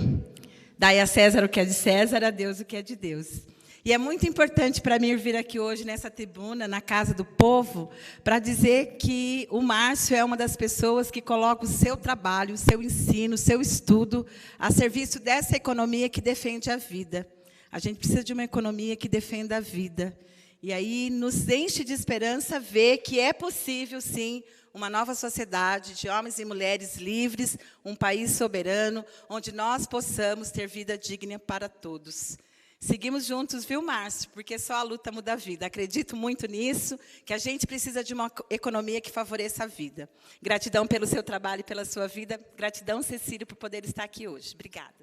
dai a César o que é de César, a Deus o que é de Deus. E é muito importante para mim vir aqui hoje nessa tribuna, na Casa do Povo, para dizer que o Márcio é uma das pessoas que coloca o seu trabalho, o seu ensino, o seu estudo a serviço dessa economia que defende a vida. A gente precisa de uma economia que defenda a vida. E aí nos enche de esperança ver que é possível, sim, uma nova sociedade de homens e mulheres livres, um país soberano, onde nós possamos ter vida digna para todos. Seguimos juntos, viu, Márcio? Porque só a luta muda a vida. Acredito muito nisso, que a gente precisa de uma economia que favoreça a vida. Gratidão pelo seu trabalho e pela sua vida. Gratidão, Cecílio, por poder estar aqui hoje. Obrigada.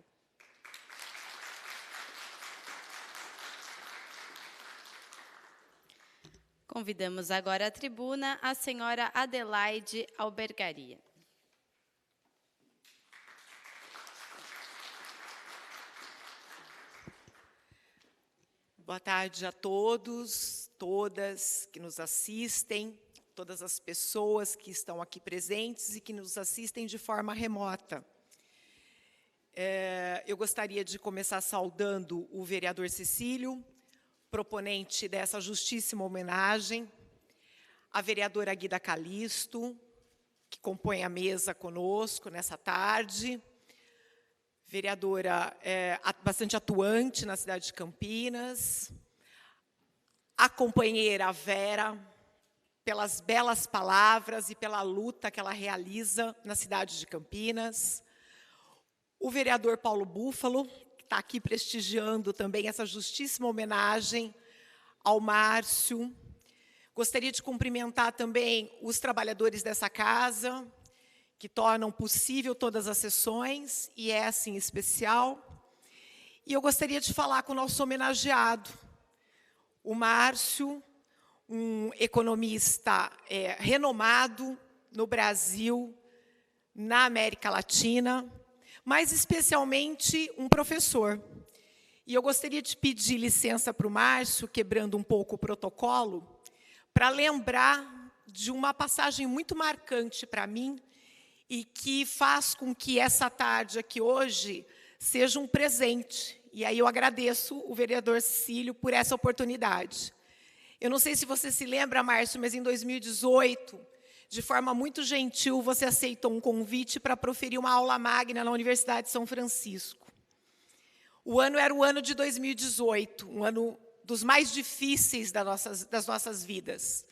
Convidamos agora à tribuna a senhora Adelaide Albergaria. Boa tarde a todos, todas que nos assistem, todas as pessoas que estão aqui presentes e que nos assistem de forma remota. Eu gostaria de começar saudando o vereador Cecílio, proponente dessa justíssima homenagem, a vereadora Aguida Calisto, que compõe a mesa conosco nessa tarde, vereadora bastante atuante na cidade de Campinas, a companheira Vera, pelas belas palavras e pela luta que ela realiza na cidade de Campinas, o vereador Paulo Búfalo, está aqui prestigiando também essa justíssima homenagem ao Márcio. Gostaria de cumprimentar também os trabalhadores dessa casa, que tornam possível todas as sessões, e essa em especial. E eu gostaria de falar com o nosso homenageado, o Márcio, um economista renomado no Brasil, na América Latina, mas especialmente um professor. E eu gostaria de pedir licença para o Márcio, quebrando um pouco o protocolo, para lembrar de uma passagem muito marcante para mim e que faz com que essa tarde aqui hoje seja um presente. E aí eu agradeço o vereador Cecílio por essa oportunidade. Eu não sei se você se lembra, Márcio, mas em 2018... de forma muito gentil, você aceitou um convite para proferir uma aula magna na Universidade de São Francisco. O ano era o ano de 2018, um ano dos mais difíceis das nossas vidas.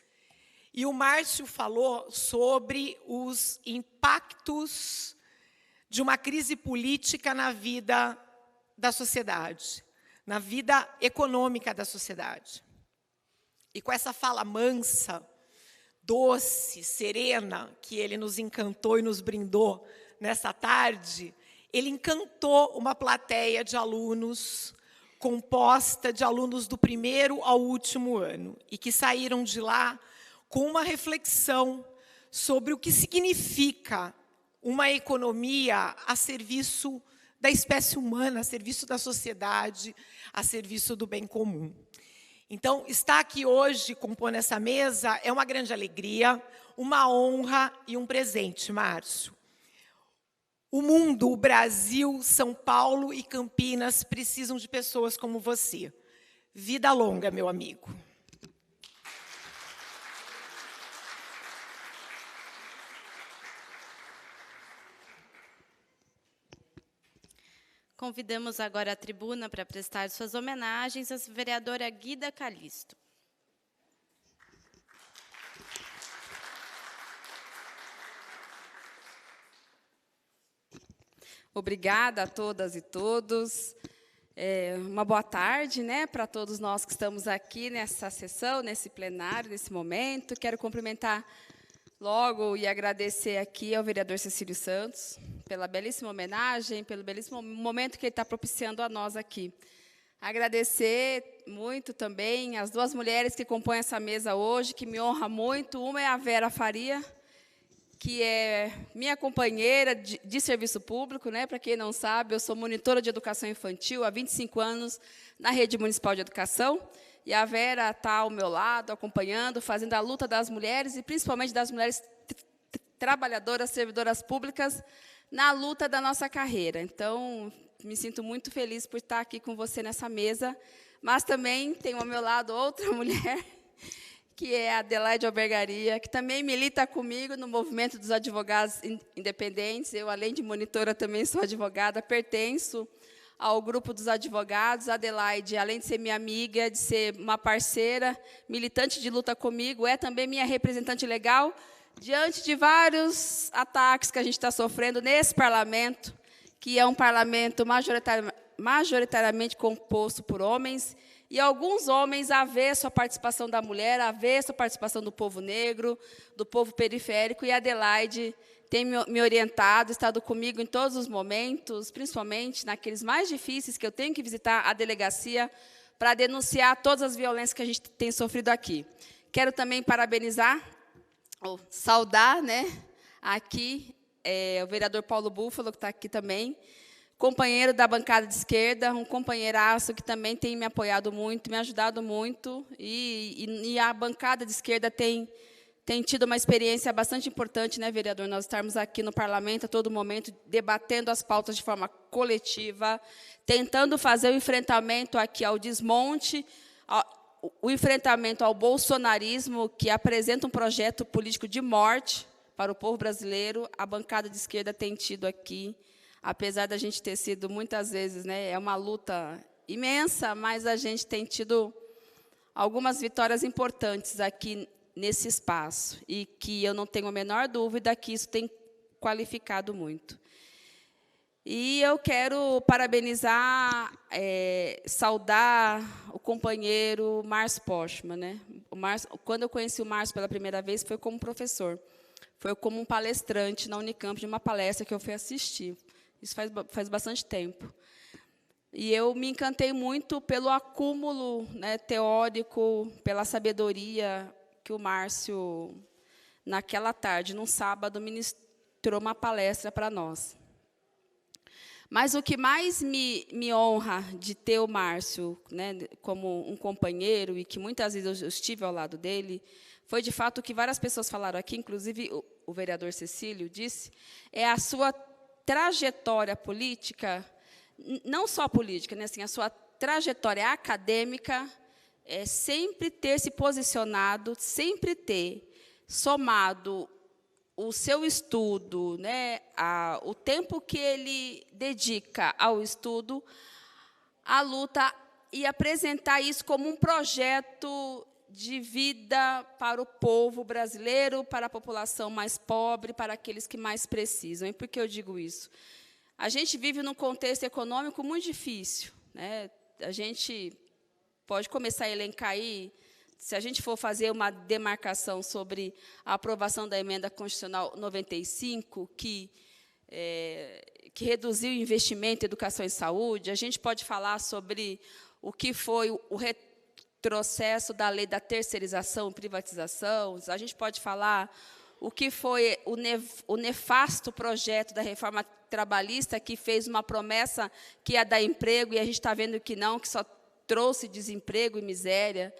E o Márcio falou sobre os impactos de uma crise política na vida da sociedade, na vida econômica da sociedade. E com essa fala mansa, doce, serena, que ele nos encantou e nos brindou nessa tarde, ele encantou uma plateia de alunos, composta de alunos do primeiro ao último ano, e que saíram de lá com uma reflexão sobre o que significa uma economia a serviço da espécie humana, a serviço da sociedade, a serviço do bem comum. Então, estar aqui hoje, compondo essa mesa, é uma grande alegria, uma honra e um presente, Márcio. O mundo, o Brasil, São Paulo e Campinas precisam de pessoas como você. Vida longa, meu amigo. Convidamos agora a tribuna para prestar suas homenagens à vereadora Guida Calisto. Obrigada a todas e todos. Uma boa tarde, né, para todos nós que estamos aqui nessa sessão, nesse plenário, nesse momento. Quero cumprimentar logo e agradecer aqui ao vereador Cecílio Santos pela belíssima homenagem, pelo belíssimo momento que ele está propiciando a nós aqui. Agradecer muito também as duas mulheres que compõem essa mesa hoje, que me honra muito. Uma é a Vera Faria, que é minha companheira de serviço público, né? Para quem não sabe, eu sou monitora de educação infantil há 25 anos na Rede Municipal de Educação, e a Vera está ao meu lado, acompanhando, fazendo a luta das mulheres, e principalmente das mulheres trabalhadoras, servidoras públicas, na luta da nossa carreira. Então, me sinto muito feliz por estar aqui com você nessa mesa, mas também tenho ao meu lado outra mulher, que é a Adelaide Albergaria, que também milita comigo no movimento dos advogados independentes. Eu, além de monitora, também sou advogada, pertenço ao grupo dos advogados. A Adelaide, além de ser minha amiga, de ser uma parceira, militante de luta comigo, é também minha representante legal, diante de vários ataques que a gente está sofrendo nesse parlamento, que é um parlamento majoritariamente composto por homens, e alguns homens avesso à participação da mulher, avesso à participação do povo negro, do povo periférico, e a Adelaide tem me orientado, estado comigo em todos os momentos, principalmente naqueles mais difíceis, que eu tenho que visitar a delegacia para denunciar todas as violências que a gente tem sofrido aqui. Quero também parabenizar, ou saudar, né, aqui o vereador Paulo Búfalo, que está aqui também, companheiro da bancada de esquerda, um companheiraço que também tem me apoiado muito, me ajudado muito, e a bancada de esquerda tem tido uma experiência bastante importante, né, vereador? Nós estarmos aqui no parlamento a todo momento, debatendo as pautas de forma coletiva, tentando fazer o enfrentamento aqui ao desmonte, o enfrentamento ao bolsonarismo, que apresenta um projeto político de morte para o povo brasileiro. A bancada de esquerda tem tido aqui, apesar da gente ter sido, muitas vezes, né, é uma luta imensa, mas a gente tem tido algumas vitórias importantes aqui nesse espaço, e que eu não tenho a menor dúvida que isso tem qualificado muito. E eu quero parabenizar, saudar o companheiro Márcio Postman, né? Quando eu conheci o Márcio pela primeira vez, foi como professor, foi como um palestrante na Unicamp, de uma palestra que eu fui assistir. Isso faz bastante tempo. E eu me encantei muito pelo acúmulo, né, teórico, pela sabedoria que o Márcio, naquela tarde, num sábado, ministrou uma palestra para nós. Mas o que mais me honra de ter o Márcio, né, como um companheiro, e que muitas vezes eu estive ao lado dele, foi, de fato, o que várias pessoas falaram aqui, inclusive o vereador Cecílio disse, é a sua trajetória política, não só política, né, assim, a sua trajetória acadêmica, sempre ter se posicionado, sempre ter somado o seu estudo, né, o tempo que ele dedica ao estudo, à luta, e apresentar isso como um projeto de vida para o povo brasileiro, para a população mais pobre, para aqueles que mais precisam. E por que eu digo isso? A gente vive num contexto econômico muito difícil, né? A gente pode começar a elencar aí, se a gente for fazer uma demarcação sobre a aprovação da Emenda Constitucional 95, que reduziu o investimento em educação e saúde, a gente pode falar sobre o que foi o retrocesso da lei da terceirização e privatização, a gente pode falar o que foi o nefasto projeto da reforma trabalhista, que fez uma promessa que ia dar emprego, e a gente está vendo que não, que só trouxe desemprego e miséria.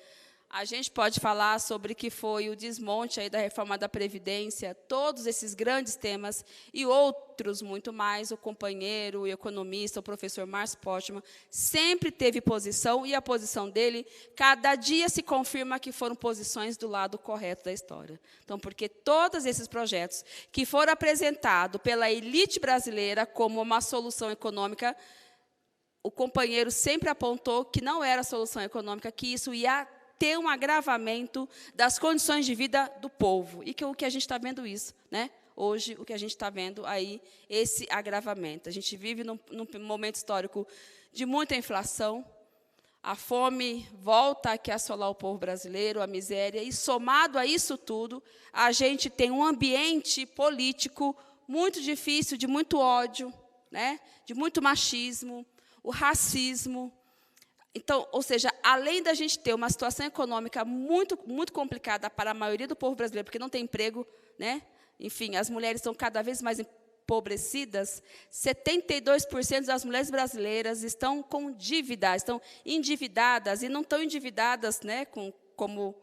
A gente pode falar sobre o que foi o desmonte aí da reforma da Previdência, todos esses grandes temas e outros muito mais. O companheiro, o economista, o professor Márcio Postman, sempre teve posição, e a posição dele, cada dia se confirma que foram posições do lado correto da história. Então, porque todos esses projetos que foram apresentados pela elite brasileira como uma solução econômica, o companheiro sempre apontou que não era solução econômica, que isso ia ter um agravamento das condições de vida do povo. E que o que a gente está vendo isso, né? Hoje, o que a gente está vendo aí, esse agravamento. A gente vive num momento histórico de muita inflação, a fome volta a assolar o povo brasileiro, a miséria, e, somado a isso tudo, a gente tem um ambiente político muito difícil, de muito ódio, né? De muito machismo, o racismo. Então, ou seja, além da gente ter uma situação econômica muito, muito complicada para a maioria do povo brasileiro, porque não tem emprego, né? Enfim, as mulheres estão cada vez mais empobrecidas, 72% das mulheres brasileiras estão com dívida, estão endividadas, e não estão endividadas, né, como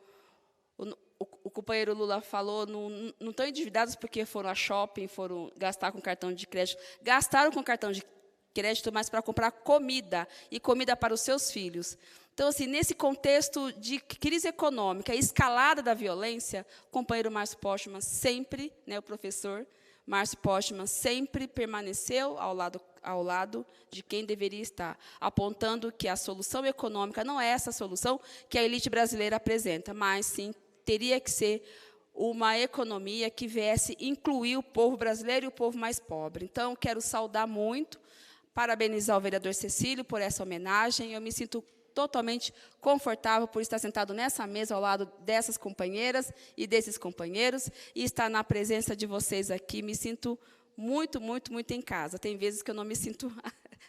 o companheiro Lula falou, não estão endividadas porque foram a shopping, foram gastar com cartão de crédito, gastaram com cartão de crédito, mas para comprar comida, e comida para os seus filhos. Então, assim, nesse contexto de crise econômica, escalada da violência, o companheiro Márcio Postman sempre, né, o professor Márcio Postman, sempre permaneceu ao lado de quem deveria estar, apontando que a solução econômica não é essa solução que a elite brasileira apresenta, mas, sim, teria que ser uma economia que viesse incluir o povo brasileiro e o povo mais pobre. Então, quero saudar muito, parabenizar o vereador Cecílio por essa homenagem. Eu me sinto totalmente confortável por estar sentado nessa mesa ao lado dessas companheiras e desses companheiros, e estar na presença de vocês aqui. Me sinto muito, muito, muito em casa. Tem vezes que eu não me sinto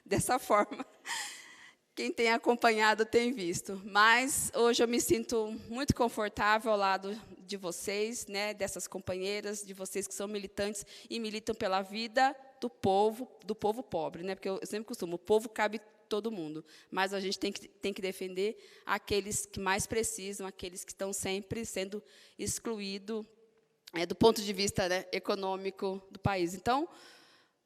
dessa forma. Quem tem acompanhado tem visto. Mas hoje eu me sinto muito confortável ao lado de vocês, né, dessas companheiras, de vocês que são militantes e militam pela vida do povo pobre, né? Porque eu sempre costumo, o povo cabe todo mundo, mas a gente tem que defender aqueles que mais precisam, aqueles que estão sempre sendo excluídos do ponto de vista, né, econômico do país. Então,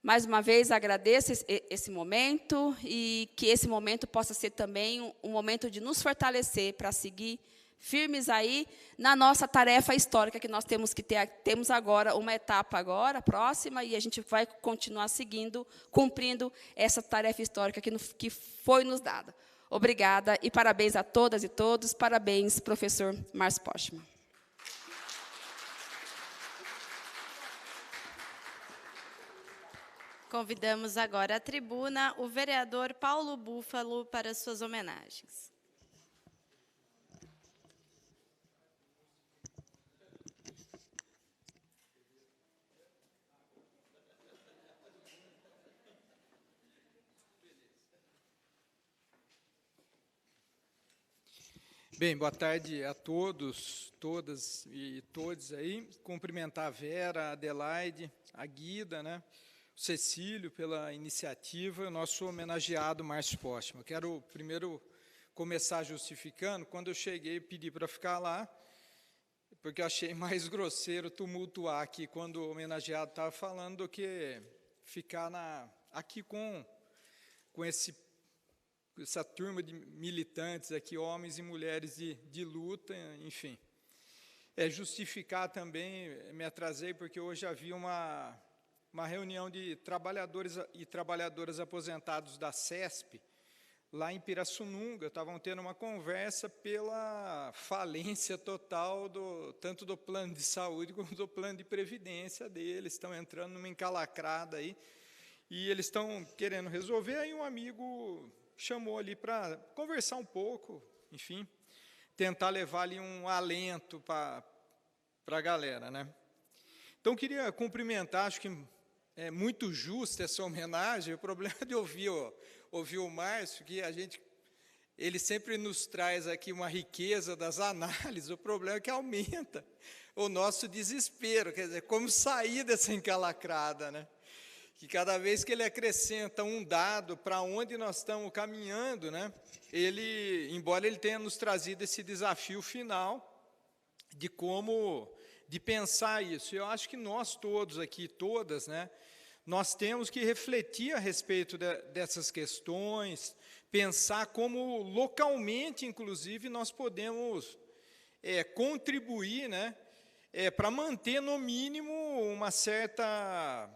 mais uma vez, agradeço esse momento, e que esse momento possa ser também um momento de nos fortalecer para seguir firmes aí na nossa tarefa histórica que nós temos que ter. Temos agora uma etapa agora, próxima, e a gente vai continuar seguindo, cumprindo essa tarefa histórica que foi nos dada. Obrigada e parabéns a todas e todos. Parabéns, professor Márcio Postman. Convidamos agora à tribuna o vereador Paulo Búfalo para suas homenagens. Bem, boa tarde a todos, todas e todos aí. Cumprimentar a Vera, a Adelaide, a Guida, né, o Cecílio pela iniciativa, e o nosso homenageado Márcio Postman. Quero primeiro começar justificando. Quando eu cheguei, pedi para ficar lá, porque eu achei mais grosseiro tumultuar aqui quando o homenageado estava falando do que ficar aqui com essa turma de militantes aqui, homens e mulheres de luta, enfim. Justificar também, me atrasei, porque hoje havia uma reunião de trabalhadores e trabalhadoras aposentados da CESP, lá em Pirassununga, estavam tendo uma conversa pela falência total tanto do plano de saúde como do plano de previdência deles, estão entrando numa encalacrada aí, e eles estão querendo resolver, aí um amigo chamou ali para conversar um pouco, enfim, tentar levar ali um alento para a galera, né? Então, queria cumprimentar, acho que é muito justa essa homenagem. O problema de ouvir o Márcio, que ele sempre nos traz aqui uma riqueza das análises, o problema é que aumenta o nosso desespero, quer dizer, como sair dessa encalacrada, né? Que cada vez que ele acrescenta um dado para onde nós estamos caminhando, né? Embora ele tenha nos trazido esse desafio final de pensar isso. Eu acho que nós todos aqui, todas, né? Nós temos que refletir a respeito dessas questões, pensar como localmente, inclusive, nós podemos contribuir, né, para manter, no mínimo, uma certa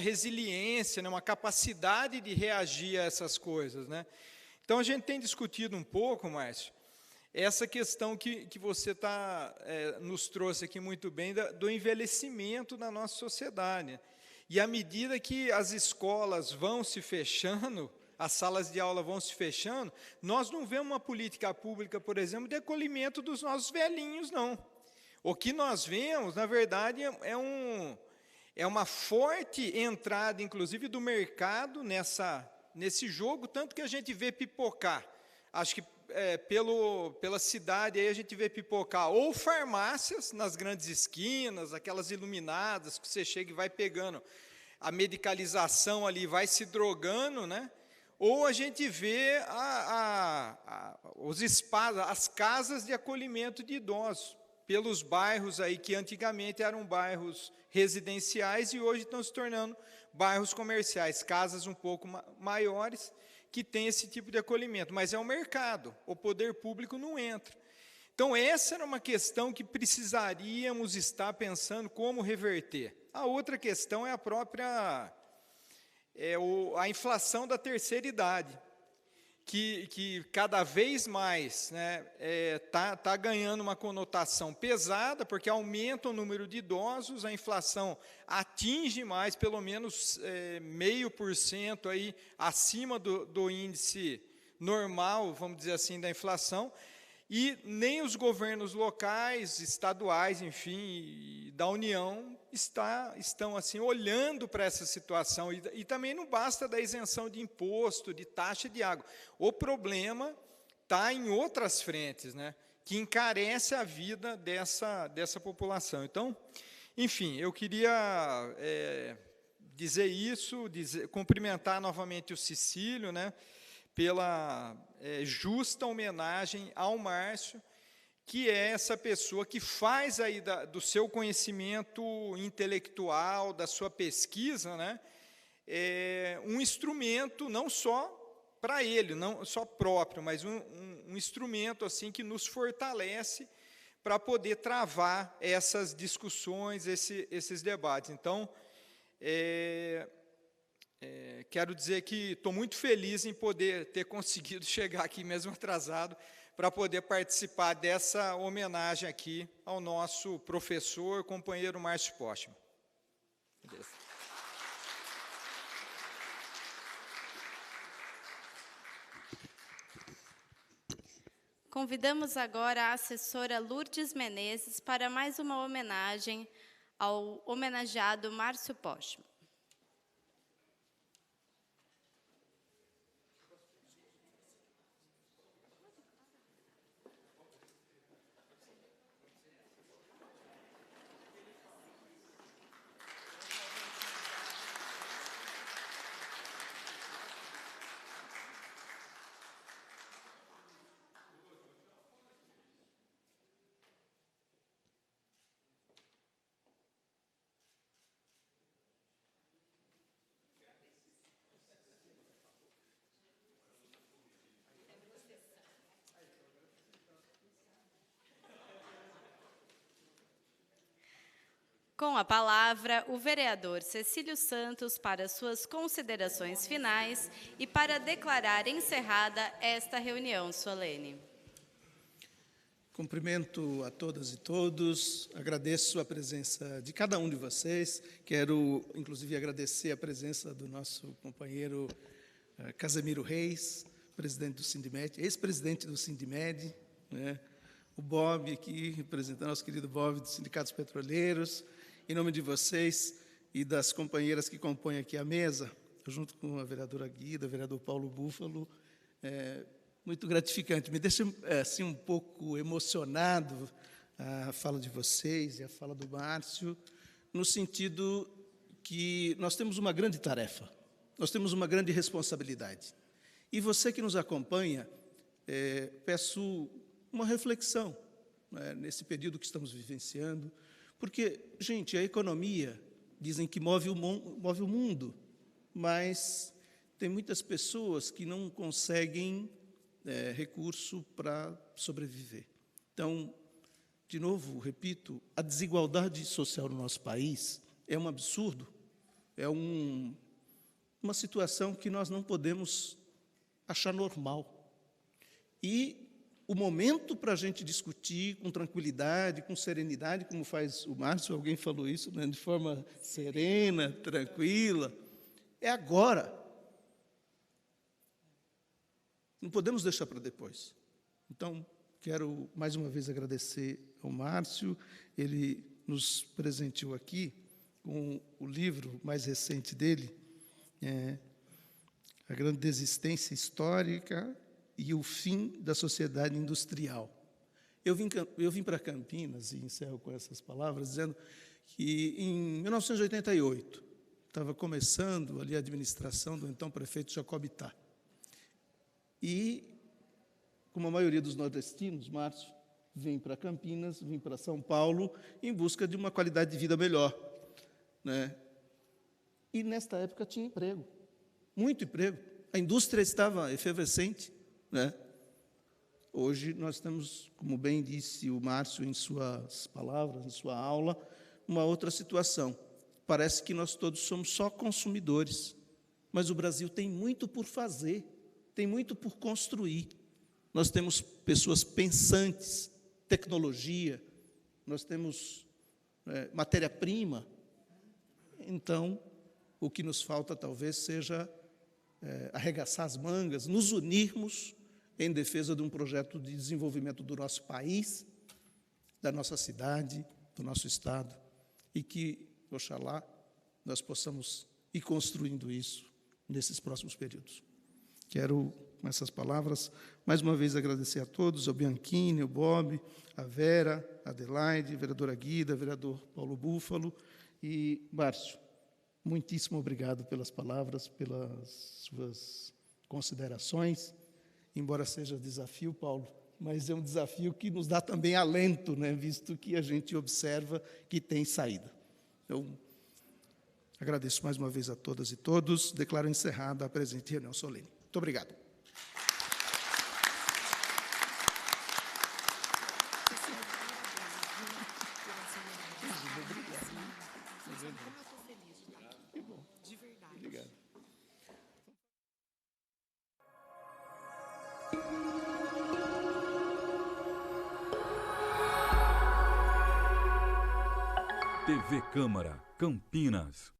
resiliência, né, uma capacidade de reagir a essas coisas, né. Então, a gente tem discutido um pouco, Márcio, essa questão que você nos trouxe aqui muito bem, do envelhecimento da nossa sociedade. E à medida que as escolas vão se fechando, as salas de aula vão se fechando, nós não vemos uma política pública, por exemplo, de acolhimento dos nossos velhinhos, não. O que nós vemos, na verdade, é uma forte entrada, inclusive, do mercado nesse jogo, tanto que a gente vê pipocar. Acho que pela cidade aí a gente vê pipocar ou farmácias nas grandes esquinas, aquelas iluminadas que você chega e vai pegando a medicalização ali, vai se drogando, né? Ou a gente vê os espaços, as casas de acolhimento de idosos, pelos bairros aí que antigamente eram bairros residenciais e hoje estão se tornando bairros comerciais, casas um pouco maiores, que tem esse tipo de acolhimento, mas é um mercado, o poder público não entra. Então, essa era uma questão que precisaríamos estar pensando como reverter. A outra questão é a inflação da terceira idade, que cada vez mais tá ganhando uma conotação pesada, porque aumenta o número de idosos, a inflação atinge mais, pelo menos 0,5% aí, acima do índice normal, vamos dizer assim, da inflação, e nem os governos locais, estaduais, enfim, da União, estão assim, olhando para essa situação, e também não basta da isenção de imposto, de taxa de água. O problema está em outras frentes, né, que encarece a vida dessa população. Então, enfim, eu queria dizer isso, cumprimentar novamente o Cecílio, né, pela justa homenagem ao Márcio, que é essa pessoa que faz aí do seu conhecimento intelectual, da sua pesquisa, né, um instrumento não só para ele, não só próprio, mas um instrumento assim que nos fortalece para poder travar essas discussões, esses debates. Então, quero dizer que estou muito feliz em poder ter conseguido chegar aqui mesmo atrasado para poder participar dessa homenagem aqui ao nosso professor, companheiro Márcio Postman. Convidamos agora a assessora Lourdes Menezes para mais uma homenagem ao homenageado Márcio Postman. Com a palavra, o vereador Cecílio Santos para suas considerações finais e para declarar encerrada esta reunião solene. Cumprimento a todas e todos, agradeço a presença de cada um de vocês, quero, inclusive, agradecer a presença do nosso companheiro Casemiro Reis, presidente do Sindimed, ex-presidente do Sindimed, né? O Bob aqui, representando nosso querido Bob dos Sindicatos Petroleiros, em nome de vocês e das companheiras que compõem aqui a mesa, junto com a vereadora Guida, o vereador Paulo Búfalo, muito gratificante. Me deixa assim, um pouco emocionado a fala de vocês e a fala do Márcio, no sentido que nós temos uma grande tarefa, nós temos uma grande responsabilidade. E você que nos acompanha, peço uma reflexão, né, nesse período que estamos vivenciando, porque, gente, a economia, dizem que move o mundo, mas tem muitas pessoas que não conseguem recurso para sobreviver. Então, de novo, repito, a desigualdade social no nosso país é um absurdo, é uma situação que nós não podemos achar normal. E o momento para a gente discutir com tranquilidade, com serenidade, como faz o Márcio, alguém falou isso, né, de forma serena, tranquila, é agora. Não podemos deixar para depois. Então, quero mais uma vez agradecer ao Márcio, ele nos presenteou aqui com o livro mais recente dele, A Grande Desistência Histórica e o Fim da Sociedade Industrial. Eu vim para Campinas, e encerro com essas palavras, dizendo que, em 1988, estava começando ali a administração do então prefeito Jacob Itá. E, como a maioria dos nordestinos, Márcio, vim para Campinas, vim para São Paulo, em busca de uma qualidade de vida melhor, né? E, nesta época, tinha emprego, muito emprego. A indústria estava efervescente, né? Hoje, nós temos, como bem disse o Márcio em suas palavras, em sua aula, uma outra situação. Parece que nós todos somos só consumidores, mas o Brasil tem muito por fazer, tem muito por construir. Nós temos pessoas pensantes, tecnologia, nós temos matéria-prima. Então, o que nos falta talvez seja arregaçar as mangas, nos unirmos em defesa de um projeto de desenvolvimento do nosso país, da nossa cidade, do nosso Estado, e que, oxalá, nós possamos ir construindo isso nesses próximos períodos. Quero, com essas palavras, mais uma vez agradecer a todos, ao Bianchini, ao Bob, a Vera, a Adelaide, a vereadora Guida, o vereador Paulo Búfalo e Márcio. Muitíssimo obrigado pelas palavras, pelas suas considerações, embora seja desafio, Paulo, mas é um desafio que nos dá também alento, né, visto que a gente observa que tem saída. Então, agradeço mais uma vez a todas e todos, declaro encerrada a presente reunião solene. Muito obrigado. TV Câmara, Campinas.